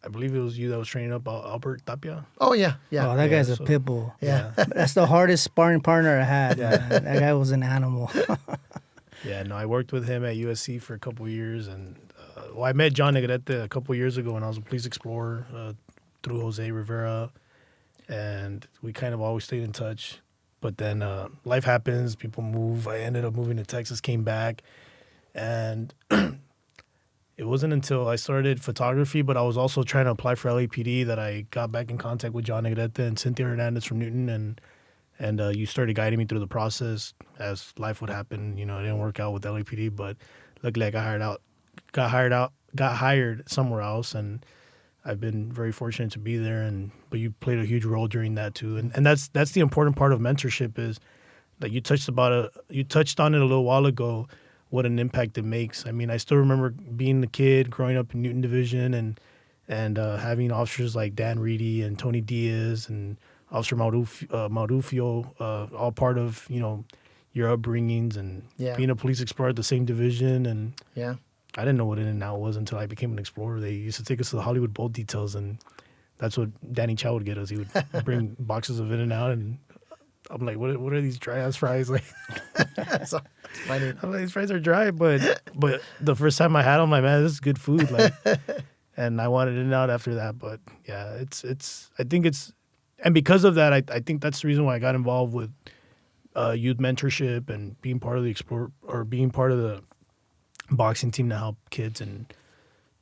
I believe it was you that was training up Albert Tapia. Oh yeah. Oh, that guy's a so- pit bull. Yeah. That's the hardest sparring partner I had. Man. That guy was an animal. Yeah, no, I worked with him at USC for a couple of years, and I met John Negrete a couple of years ago when I was a police explorer through Jose Rivera, and we kind of always stayed in touch. But then life happens, people move. I ended up moving to Texas, came back, and it wasn't until I started photography, but I was also trying to apply for LAPD, that I got back in contact with John Negrete and Cynthia Hernandez from Newton, and you started guiding me through the process as life would happen. It didn't work out with LAPD, but luckily I got hired somewhere else, and I've been very fortunate to be there. But you played a huge role during that too, and that's the important part of mentorship is like you touched on it a little while ago, what an impact it makes. I mean, I still remember being a kid growing up in Newton Division and having officers like Dan Reedy and Tony Diaz and Officer Marufio, all part of, your upbringings and Yeah. being a police explorer at the same division. And Yeah. I didn't know what In and Out was until I became an explorer. They used to take us to the Hollywood Bowl details, and that's what Danny Chow would get us. He would bring boxes of In and Out, and I'm like, what are these dry ass fries? Like, So, funny. I'm like, these fries are dry, but the first time I had them, I'm like, man, this is good food. Like, and I wanted In and Out after that. But yeah, I think and because of that, I think that's the reason why I got involved with youth mentorship and being part of the being part of the boxing team to help kids, and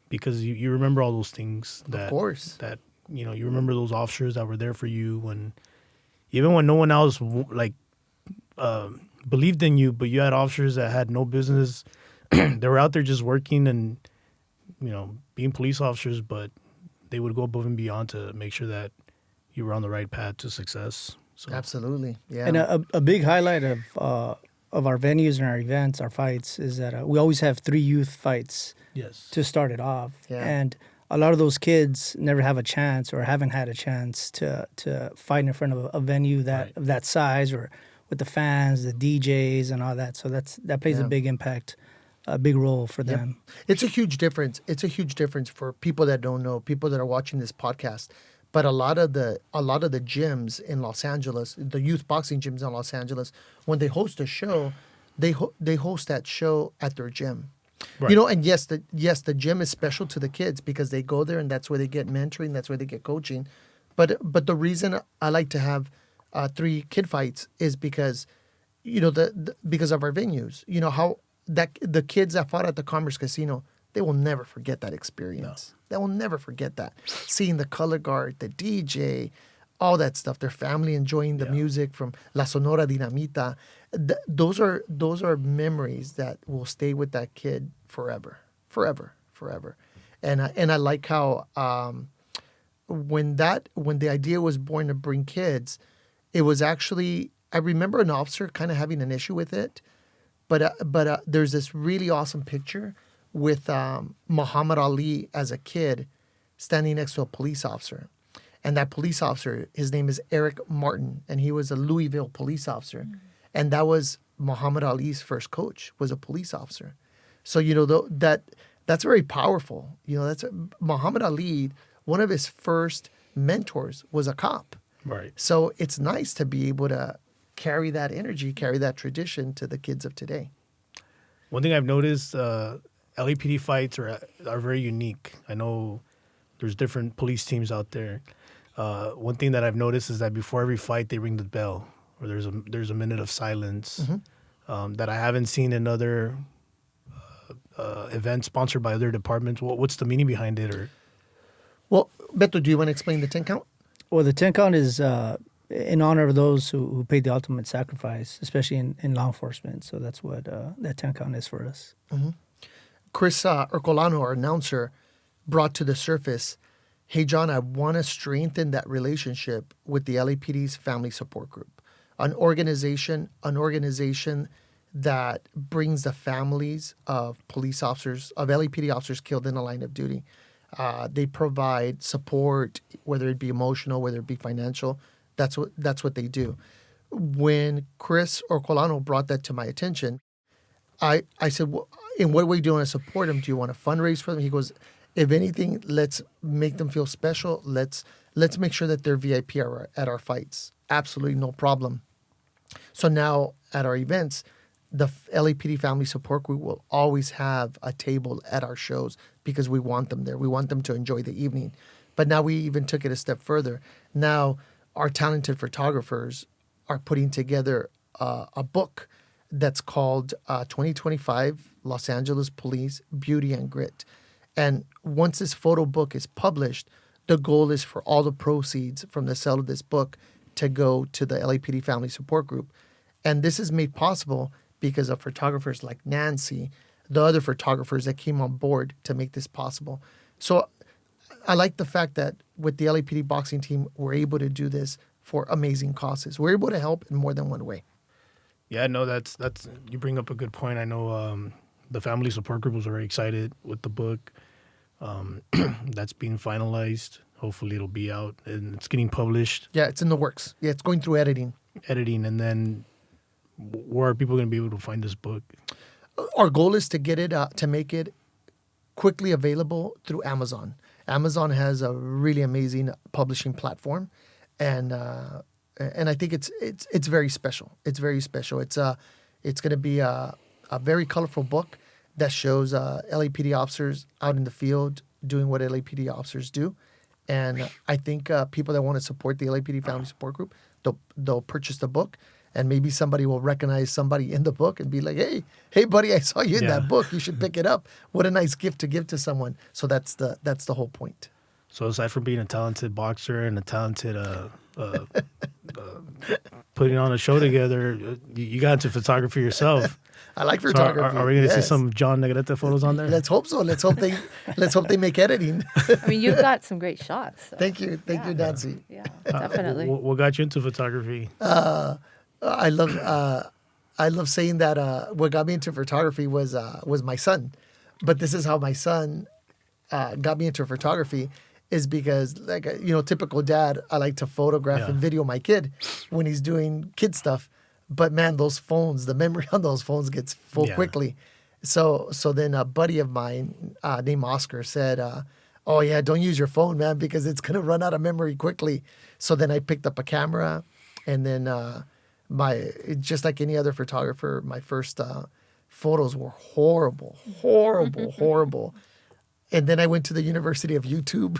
because you remember all those things that, Of course. that you remember those officers that were there for you even when no one else believed in you, but you had officers that had no business. They were out there just working and being police officers, but they would go above and beyond to make sure that you were on the right path to success. So Absolutely. Yeah. And a big highlight of our venues and our events, our fights, is that we always have 3 youth fights yes, to start it off. Yeah. And a lot of those kids never have a chance or haven't had a chance to fight in front of a venue Right. of that size or with the fans, the DJs, and all that. So that plays a Yeah. big impact, a big role for Yep. them. It's a huge difference. It's a huge difference for people that don't know, people that are watching this podcast. But a lot of the gyms in Los Angeles, the youth boxing gyms in Los Angeles, when they host a show, they host that show at their gym. Right. And yes, the gym is special to the kids because they go there and that's where they get mentoring, that's where they get coaching. But the reason I like to have 3 kid fights is because because of our venues. How that the kids that fought at the Commerce Casino, they will never forget that experience. They will never forget that. Seeing the color guard, the DJ, all that stuff, their family enjoying the music from La Sonora Dinamita. Those are memories that will stay with that kid forever. And I like how when the idea was born to bring kids, it was actually, I remember an officer kind of having an issue with it, but there's this really awesome picture with Muhammad Ali as a kid standing next to a police officer. And that police officer, his name is Eric Martin, and he was a Louisville police officer. Mm-hmm. And that was Muhammad Ali's first coach, was a police officer. So, that's very powerful. That's Muhammad Ali, one of his first mentors was a cop. right. So it's nice to be able to carry that energy, carry that tradition to the kids of today. One thing I've noticed, LAPD fights are very unique. I know there's different police teams out there. One thing that I've noticed is that before every fight, they ring the bell, or there's a minute of silence that I haven't seen in other events sponsored by other departments. What's the meaning behind it? Or Well, Beto, do you want to explain the 10 count? Well, the 10 count is in honor of those who paid the ultimate sacrifice, especially in law enforcement. So that's what that 10 count is for us. Chris Ercolano, our announcer, brought to the surface, hey, John, I want to strengthen that relationship with the LAPD's Family Support Group, an organization that brings the families of police officers, of LAPD officers killed in the line of duty. They provide support, whether it be emotional, whether it be financial. That's what they do. When Chris Ercolano brought that to my attention, I said, well, in what way do you want to support them? Do you want to fundraise for them? He goes, if anything, let's make them feel special. Let's make sure that they're VIP at our fights. Absolutely no problem. So now at our events, the LAPD Family Support Group will always have a table at our shows because we want them there. We want them to enjoy the evening. But now we even took it a step further. Now our talented photographers are putting together a book that's called 2025 Los Angeles Police Beauty and Grit. And once this photo book is published, the goal is for all the proceeds from the sale of this book to go to the LAPD Family Support Group. And this is made possible because of photographers like Nancy, the other photographers that came on board to make this possible. So I like the fact that with the LAPD boxing team, we're able to do this for amazing causes. We're able to help in more than one way. Yeah, no, that's you bring up a good point. I know the family support group was very excited with the book. That's being finalized. Hopefully, it'll be out and it's getting published, Yeah, it's in the works. Yeah, it's going through editing. and then where are people going to be able to find this book? Our goal is to get it to make it quickly available through Amazon. Amazon has a really amazing publishing platform, and I think it's very special. It's very special. It's going to be a very colorful book that shows LAPD officers out in the field doing what LAPD officers do, and I think people that want to support the LAPD Family Support Group, they'll purchase the book. And maybe somebody will recognize somebody in the book and be like, hey, buddy, I saw you in that book. You should pick it up. What a nice gift to give to someone. So that's the whole point. So aside from being a talented boxer and a talented putting on a show together, you got into photography yourself. I like So photography. are we going to see Yes. some John Negrete photos on there? Let's hope so. Let's hope they make editing. I mean, you've got some great shots. So. Thank you, Nancy. Yeah, definitely. What got you into photography? I love saying that what got me into photography was my son, but this is how my son got me into photography is because typical dad, I like to photograph and video my kid when he's doing kid stuff, but man, those phones, the memory on those phones gets full quickly. So then a buddy of mine named Oscar said, "Oh yeah, don't use your phone, man, because it's gonna run out of memory quickly." So then I picked up a camera, and then just like any other photographer, my first photos were horrible. And then I went to the University of YouTube.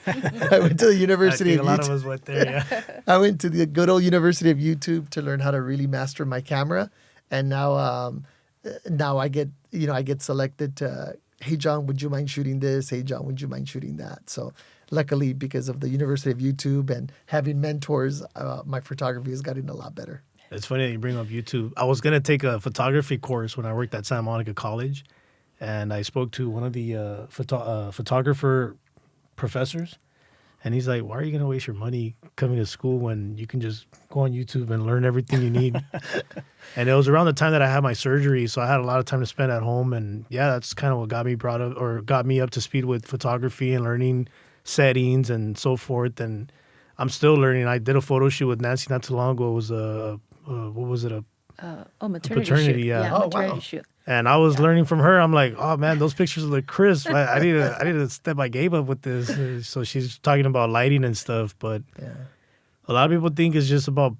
I went to the University of a lot YouTube. of us went there, yeah. I went to the good old University of YouTube to learn how to really master my camera, and now I get selected to, hey John, would you mind shooting this? Hey John, would you mind shooting that? So luckily, because of the University of YouTube and having mentors, my photography has gotten a lot better. It's funny that you bring up YouTube. I was going to take a photography course when I worked at Santa Monica College, and I spoke to one of the photographer professors, and he's like, why are you going to waste your money coming to school when you can just go on YouTube and learn everything you need? And it was around the time that I had my surgery, so I had a lot of time to spend at home, and yeah, that's kind of what got me up to speed with photography and learning settings and so forth. And I'm still learning. I did a photo shoot with Nancy not too long ago. It was maternity Shoot. yeah. Oh, Maternity wow. shoot. And I was learning from her. I'm like, oh man, those pictures look crisp. I need to step my game up with this. So she's talking about lighting and stuff, but Yeah. a lot of people think it's just about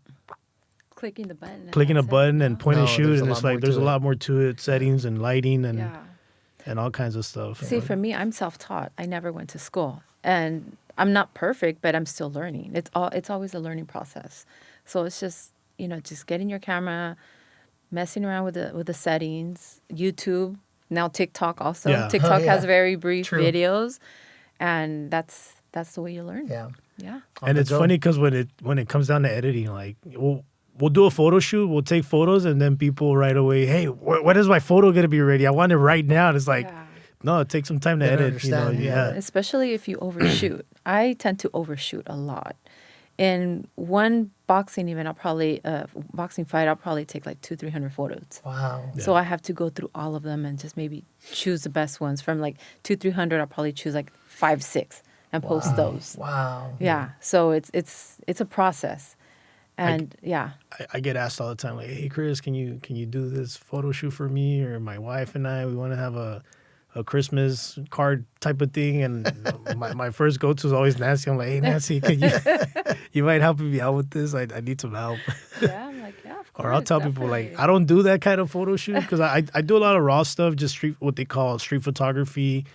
Clicking the button. and clicking a that's it, button you and know? point and No, shoot, there's a and lot it's more like there's to a it. lot more to it, settings and lighting and Yeah. all kinds of stuff. See, for me, I'm self-taught. I never went to school, and I'm not perfect, but I'm still learning. It's always a learning process. So it's just just getting your camera, messing around with the settings, YouTube, now TikTok also. Yeah. TikTok Oh, yeah. has very brief True. videos, and that's the way you learn. Yeah. Yeah. On And the it's go. funny because when it comes down to editing, like we'll do a photo shoot, we'll take photos, and then people right away, hey, when is my photo gonna be ready? I want it right now. And it's like, Yeah. no, it takes some time to They don't edit. understand, yeah. Especially if you overshoot. I tend to overshoot a lot. In one boxing event, boxing fight, I'll probably take like 200-300 photos. Wow. So I have to go through all of them and just maybe choose the best ones. From like 200-300, I'll probably choose like 5-6 and post those. Wow. Yeah. So it's a process, and I get asked all the time, like, hey Chris, can you do this photo shoot for me or my wife and I? We want to have a Christmas card type of thing, and my first go to is always Nancy. I'm like, hey Nancy, can you might help me out with this? I need some help. yeah, I'm like, yeah, of course. Or I'll tell people like, definitely. I don't do that kind of photo shoot because I do a lot of raw stuff, just what they call street photography,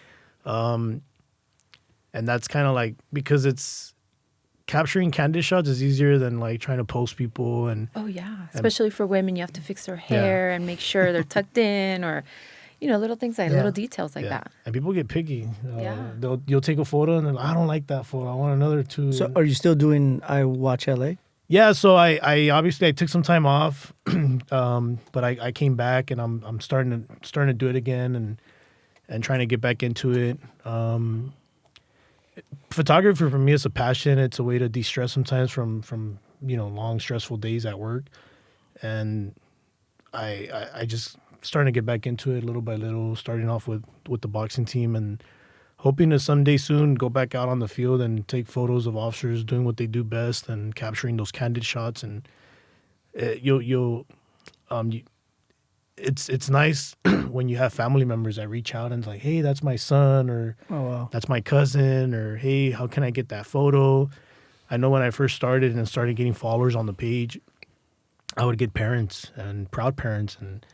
and that's kind of like, because it's capturing candid shots is easier than like trying to post people and Oh yeah, especially for women, you have to fix their hair and make sure they're tucked in, or little things like Yeah. little details like that. And people get picky. Yeah. You'll take a photo and then I don't like that photo. I want another two. So are you still doing I Watch LA? Yeah, so I obviously I took some time off, but I came back and I'm starting to do it again and trying to get back into it. Photography for me is a passion. It's a way to de-stress sometimes from long stressful days at work, and I just starting to get back into it little by little, starting off with the boxing team and hoping to someday soon go back out on the field and take photos of officers doing what they do best and capturing those candid shots. And it's nice when you have family members that reach out and it's like, hey, that's my son, or Oh wow. that's my cousin, or hey, how can I get that photo? I know when I first started and started getting followers on the page, I would get parents and proud parents, and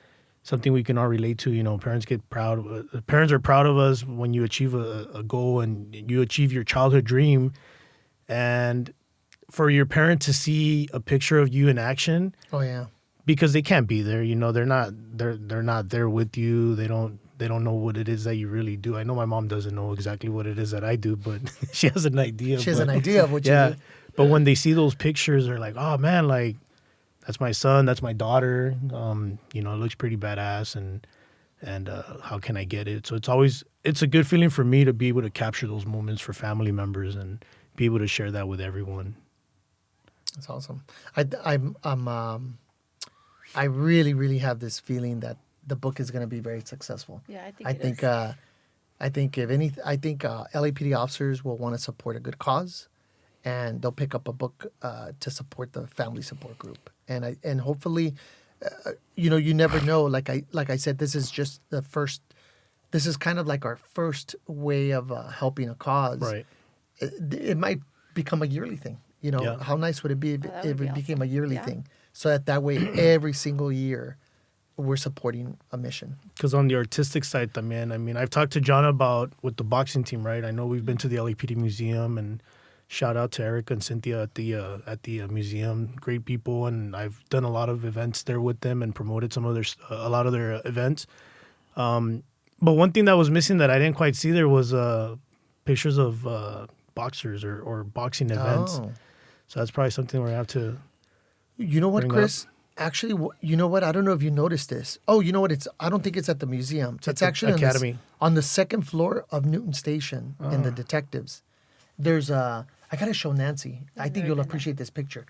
something we can all relate to. You know, parents get proud. Parents are proud of us when you achieve a goal and you achieve your childhood dream. And for your parent to see a picture of you in action, Oh yeah. because they can't be there. You know, they're not there with you. They don't know what it is that you really do. I know my mom doesn't know exactly what it is that I do, but she has an idea. She has an idea of what you Yeah. do. But when they see those pictures, they're like, oh man, like that's my son, that's my daughter. You know, it looks pretty badass, and how can I get it? So it's a good feeling for me to be able to capture those moments for family members and be able to share that with everyone. That's awesome. I really, really have this feeling that the book is going to be very successful. Yeah, I think I it think is. I think if any, I think LAPD officers will want to support a good cause, and they'll pick up a book to support the family support group. And hopefully, you know, you never know. Like I said, this is just the first. This is kind of like our first way of helping a cause. Right. It might become a yearly thing. You know, Yeah. how nice would it be that if would it be became a awesome. yearly Yeah. thing? So that way, every single year, we're supporting a mission. Because on the artistic side, también, I mean, I've talked to John about with the boxing team, right? I know we've been to the LAPD museum, and shout out to Erica and Cynthia at the museum, great people, and I've done a lot of events there with them and promoted a lot of their events. But one thing that was missing that I didn't quite see there was pictures of boxers or boxing events. Oh. So that's probably something we're gonna have to. You know what, Bring Chris? Actually, you know what? I don't know if you noticed this. Oh, you know what? I don't think it's at the museum. It's the actually Academy. On the second floor of Newton Station in Ah. the Detectives. There's a. I gotta show Nancy. I think never you'll been there. appreciate this picture.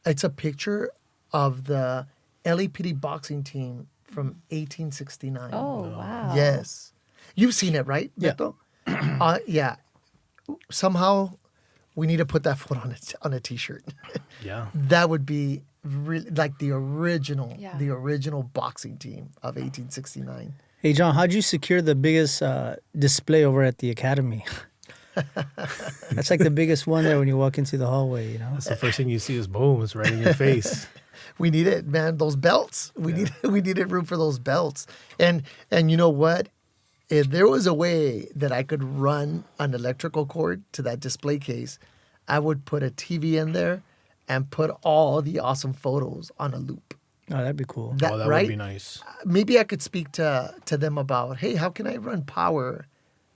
It's a picture of the LAPD boxing team from 1869. Oh, wow. Yes, you've seen it, right, Yeah. Beto? Yeah. Somehow, we need to put that photo on a T-shirt. Yeah. That would be really like the original boxing team of 1869. Hey John, how'd you secure the biggest display over at the academy? That's like the biggest one there when you walk into the hallway. You know. That's the first thing you see is boom. It's right in your face. We need it, man. Those belts. We needed room for those belts. And you know what? If there was a way that I could run an electrical cord to that display case, I would put a TV in there and put all the awesome photos on a loop. Oh, that'd be cool. That, Oh, that right? would be nice. Maybe I could speak to them about, hey, how can I run power?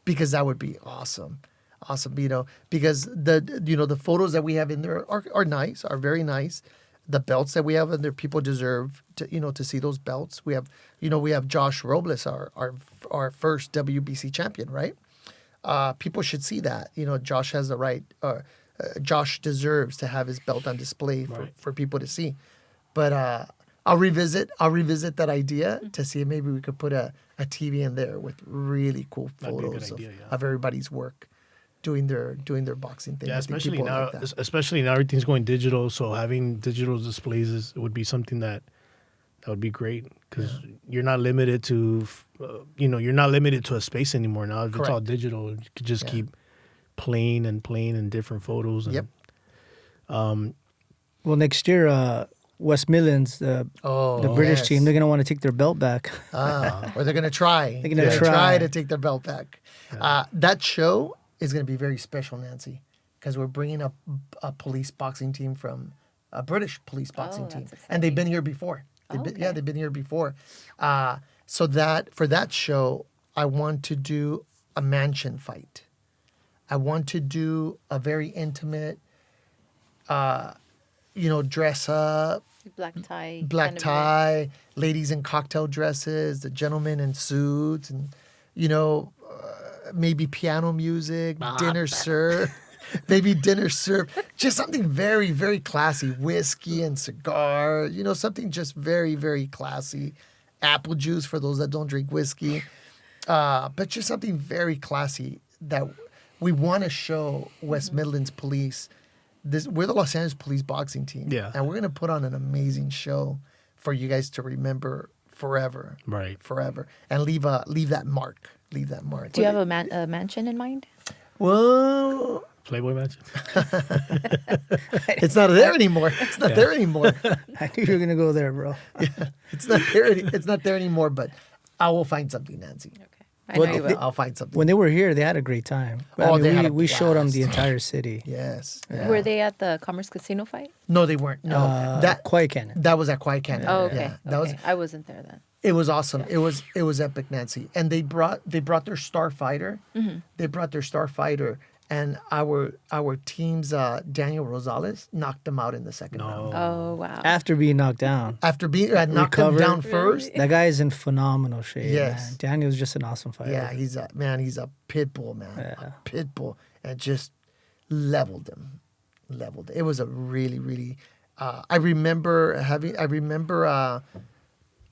Because that would be awesome. Awesome, you know, because the photos that we have in there are nice, are very nice. The belts that we have in there, people deserve to see those belts. We have Josh Robles, our first WBC champion, right? People should see that. You know, Josh has the right. Josh deserves to have his belt on display for people to see. But I'll revisit that idea to see if maybe we could put a TV in there with really cool That'd be a good photos idea, yeah. of everybody's work doing their boxing thing. Yeah, I think especially people now. like that. Especially now, everything's going digital. So having digital displays would be something that would be great because you're not limited to, you're not limited to a space anymore. Now, if it's all Correct. digital, you could just Yeah. keep playing in different photos. And, Yep. Well, next year, West Midlands, the British yes. team, they're gonna want to take their belt back. Or they're gonna try. They're gonna try. to take their belt back. That show is gonna be very special, Nancy, because we're bringing up a police boxing team from a British police boxing team, that's and they've been exciting. here before. Okay. They've been here before. So that for that show, I want to do a mansion fight. I want to do a very intimate, dress up, Black tie. black kind of event. tie, ladies in cocktail dresses, the gentlemen in suits, and maybe piano music, dinner served. Maybe dinner served. Just something very, very classy. Whiskey and cigar. Something just very, very classy. Apple juice for those that don't drink whiskey. But just something very classy that we want to show West Midlands Police. We're the Los Angeles Police boxing team. Yeah. And we're going to put on an amazing show for you guys to remember forever. Right. Forever. And leave that mark. Leave that mark. Do you have a mansion in mind? Well, Playboy Mansion. it's not there anymore. It's not there anymore. I knew you were gonna go there, bro. It's not there. It's not there anymore. But I will find something, Nancy. Okay. I know you will. I'll find something. When they were here, they had a great time. Oh, they had a we showed them the blast. entire city. Yes. Yeah. Were they at the Commerce Casino fight? No, they weren't. No, Quiet Cannon. that was at Quiet Canyon. Oh, okay. Yeah, that was. Okay. I wasn't there then. It was awesome. It was epic, Nancy. And they brought their starfighter. Mm-hmm. They brought their starfighter, and our team's Daniel Rosales knocked them out in the second round. Oh, wow. After being knocked down. After being knocked them Recovered. down first. That guy is in phenomenal shape. Yes. Man. Daniel's just an awesome fighter. Yeah, he's a pit bull, man. Yeah. A pit bull, and just leveled him. It was a really, really. I remember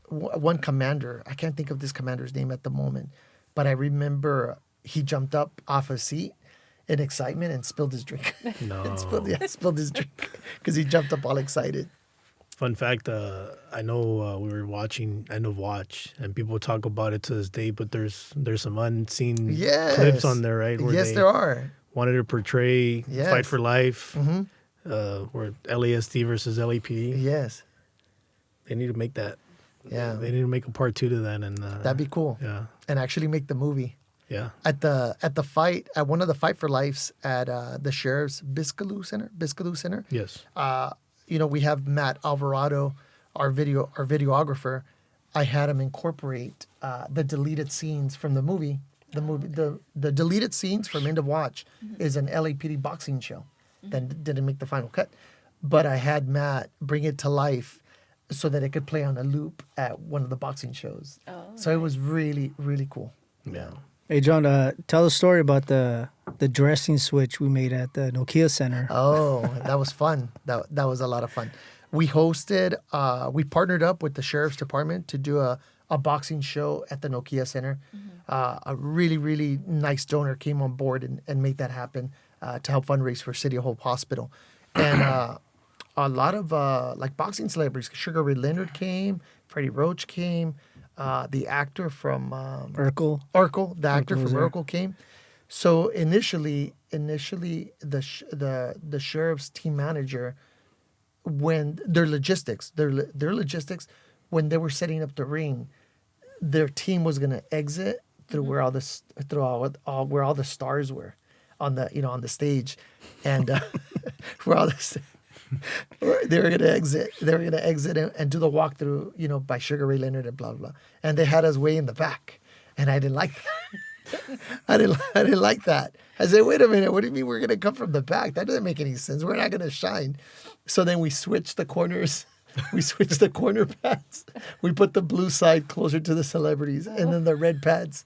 one commander. I can't think of this commander's name at the moment, but I remember he jumped up off a seat in excitement and spilled his drink. No. spilled his drink because he jumped up all excited. Fun fact, I know we were watching End of Watch, and people talk about it to this day, but there's some unseen Yes. clips on there, right? Yes, there are. Wanted to portray Yes. Fight for Life, Mm-hmm. or LASD versus LAPD. Yes. They need to make that. Yeah. They need to make a part 2 to that, and That'd be cool. yeah, And actually make the movie. yeah. At the fight, at one of the Fight for Lives at the sheriff's Biscaloo Center. Yes. We have Matt Alvarado, our videographer. I had him incorporate the deleted scenes from the movie. The deleted scenes from End of Watch is an LAPD boxing show that didn't make the final cut, but I had Matt bring it to life so that it could play on a loop at one of the boxing shows. Oh, So it was really, really cool. Yeah. Hey, John, tell the story about the dressing switch we made at the Nokia Center. Oh, that was fun. That was a lot of fun. We hosted, we partnered up with the Sheriff's Department to do a boxing show at the Nokia Center. A really, really nice donor came on board and made that happen to help fundraise for City of Hope Hospital. And a lot of like boxing celebrities, Sugar Ray Leonard came, Freddie Roach came, the actor from Urkel. the actor was from there. Urkel came. So initially, the sheriff's team manager, when their logistics, when they were setting up the ring, their team was gonna exit through where all the stars were on the stage, and where all the they were gonna exit. They were gonna exit and do the walkthrough, by Sugar Ray Leonard and blah blah. And they had us way in the back, and I didn't like that. I didn't like that. I said, wait a minute, what do you mean we're gonna come from the back? That doesn't make any sense. We're not gonna shine. So then we switched the corners. We switched the corner pads. We put the blue side closer to the celebrities, and then the red pads.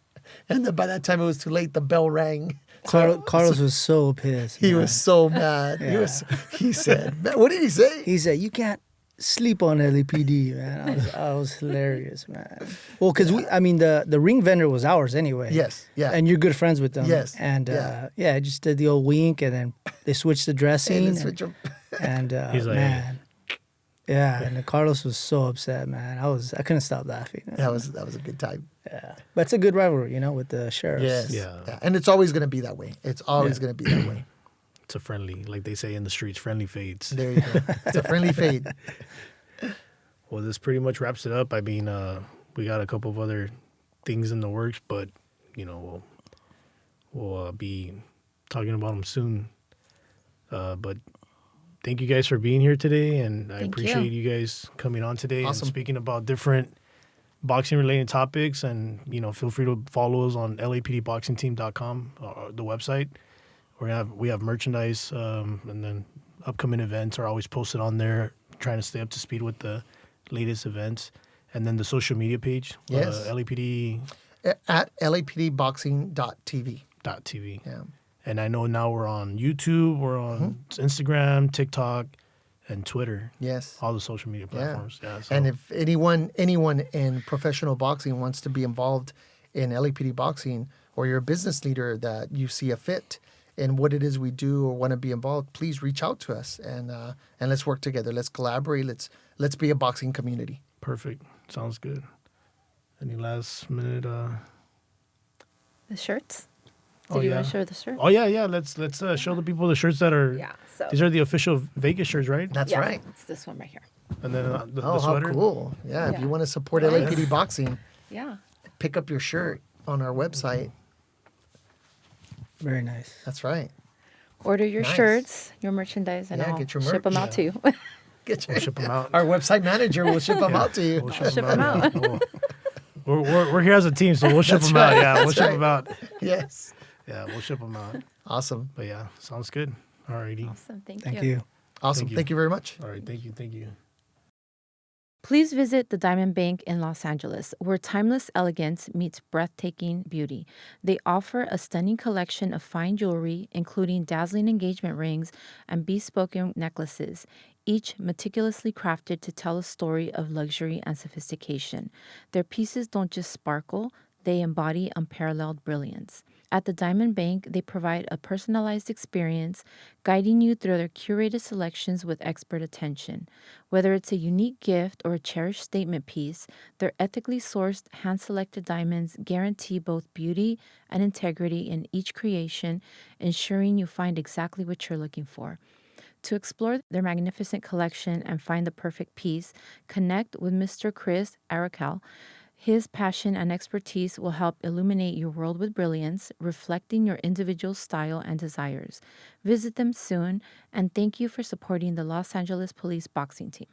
And then by that time it was too late. The bell rang. Carlos was so pissed. He man. was so mad. He said, what did he say? He said, "You can't sleep on LAPD, man." I was hilarious, man. Well, because the ring vendor was ours anyway. Yes, yeah. And you're good friends with them. Yes, And yeah. I just did the old wink, and then they switched the dressing. And then switch 'em. And He's like, man, yeah. And Carlos was so upset, man. I couldn't stop laughing. That was a good time. Yeah, but it's a good rivalry, with the sheriffs. Yes. Yeah. And it's always going to be that way. It's always going to be that way. It's a friendly, like they say in the streets, friendly fades. There you go. It's a friendly fade. Well, this pretty much wraps it up. I mean, we got a couple of other things in the works, but we'll be talking about them soon. But thank you guys for being here today, and I Thank appreciate you. you guys coming on today and Awesome. speaking about different boxing related topics. And feel free to follow us on lapdboxingteam.com, the website. We have merchandise, and then upcoming events are always posted on there. Trying to stay up to speed with the latest events, and then the social media page, Yes. LAPD.TV. At lapdboxing.tv. Yeah. And I know now we're on YouTube, we're on Instagram, TikTok, and Twitter. Yes. All the social media platforms. Yeah. So, And if anyone in professional boxing wants to be involved in LAPD boxing, or you're a business leader that you see a fit in what it is we do or want to be involved, please reach out to us and let's work together. Let's collaborate. Let's be a boxing community. perfect. Sounds good. Any last minute? The shirts. Oh, Did you yeah. want to show the shirt? Oh yeah. Let's show the people the shirts that are. Yeah. So These are the official Vegas shirts, right? That's yeah, right. It's this one right here. And then the Oh, how sweater. cool. Yeah, if Yeah. you want to support Nice. LAPD boxing, Yeah. pick up your shirt on our website. Very nice. That's right. Order your Nice. shirts, your merchandise, and Yeah, I'll get your ship them merch. out to you. Get your, We'll ship them out. our website manager will ship them out to you. We'll ship 'em out. Yeah. We're here as a team, so we'll ship That's them out. right, Yeah, we'll that's ship right. them out. Yes. Yeah, we'll ship them out. Awesome. But yeah, sounds good. Alrighty. Awesome. Thank Thank you. you. Awesome. you. Thank you very much. All right. Thank you. Please visit the Diamond Bank in Los Angeles, where timeless elegance meets breathtaking beauty. They offer a stunning collection of fine jewelry, including dazzling engagement rings and bespoke necklaces, each meticulously crafted to tell a story of luxury and sophistication. Their pieces don't just sparkle, they embody unparalleled brilliance. At the Diamond Bank, they provide a personalized experience, guiding you through their curated selections with expert attention. Whether it's a unique gift or a cherished statement piece, their ethically sourced, hand-selected diamonds guarantee both beauty and integrity in each creation, ensuring you find exactly what you're looking for. To explore their magnificent collection and find the perfect piece, connect with Mr. Chris Arakel. His passion and expertise will help illuminate your world with brilliance, reflecting your individual style and desires. Visit them soon, and thank you for supporting the Los Angeles Police boxing team.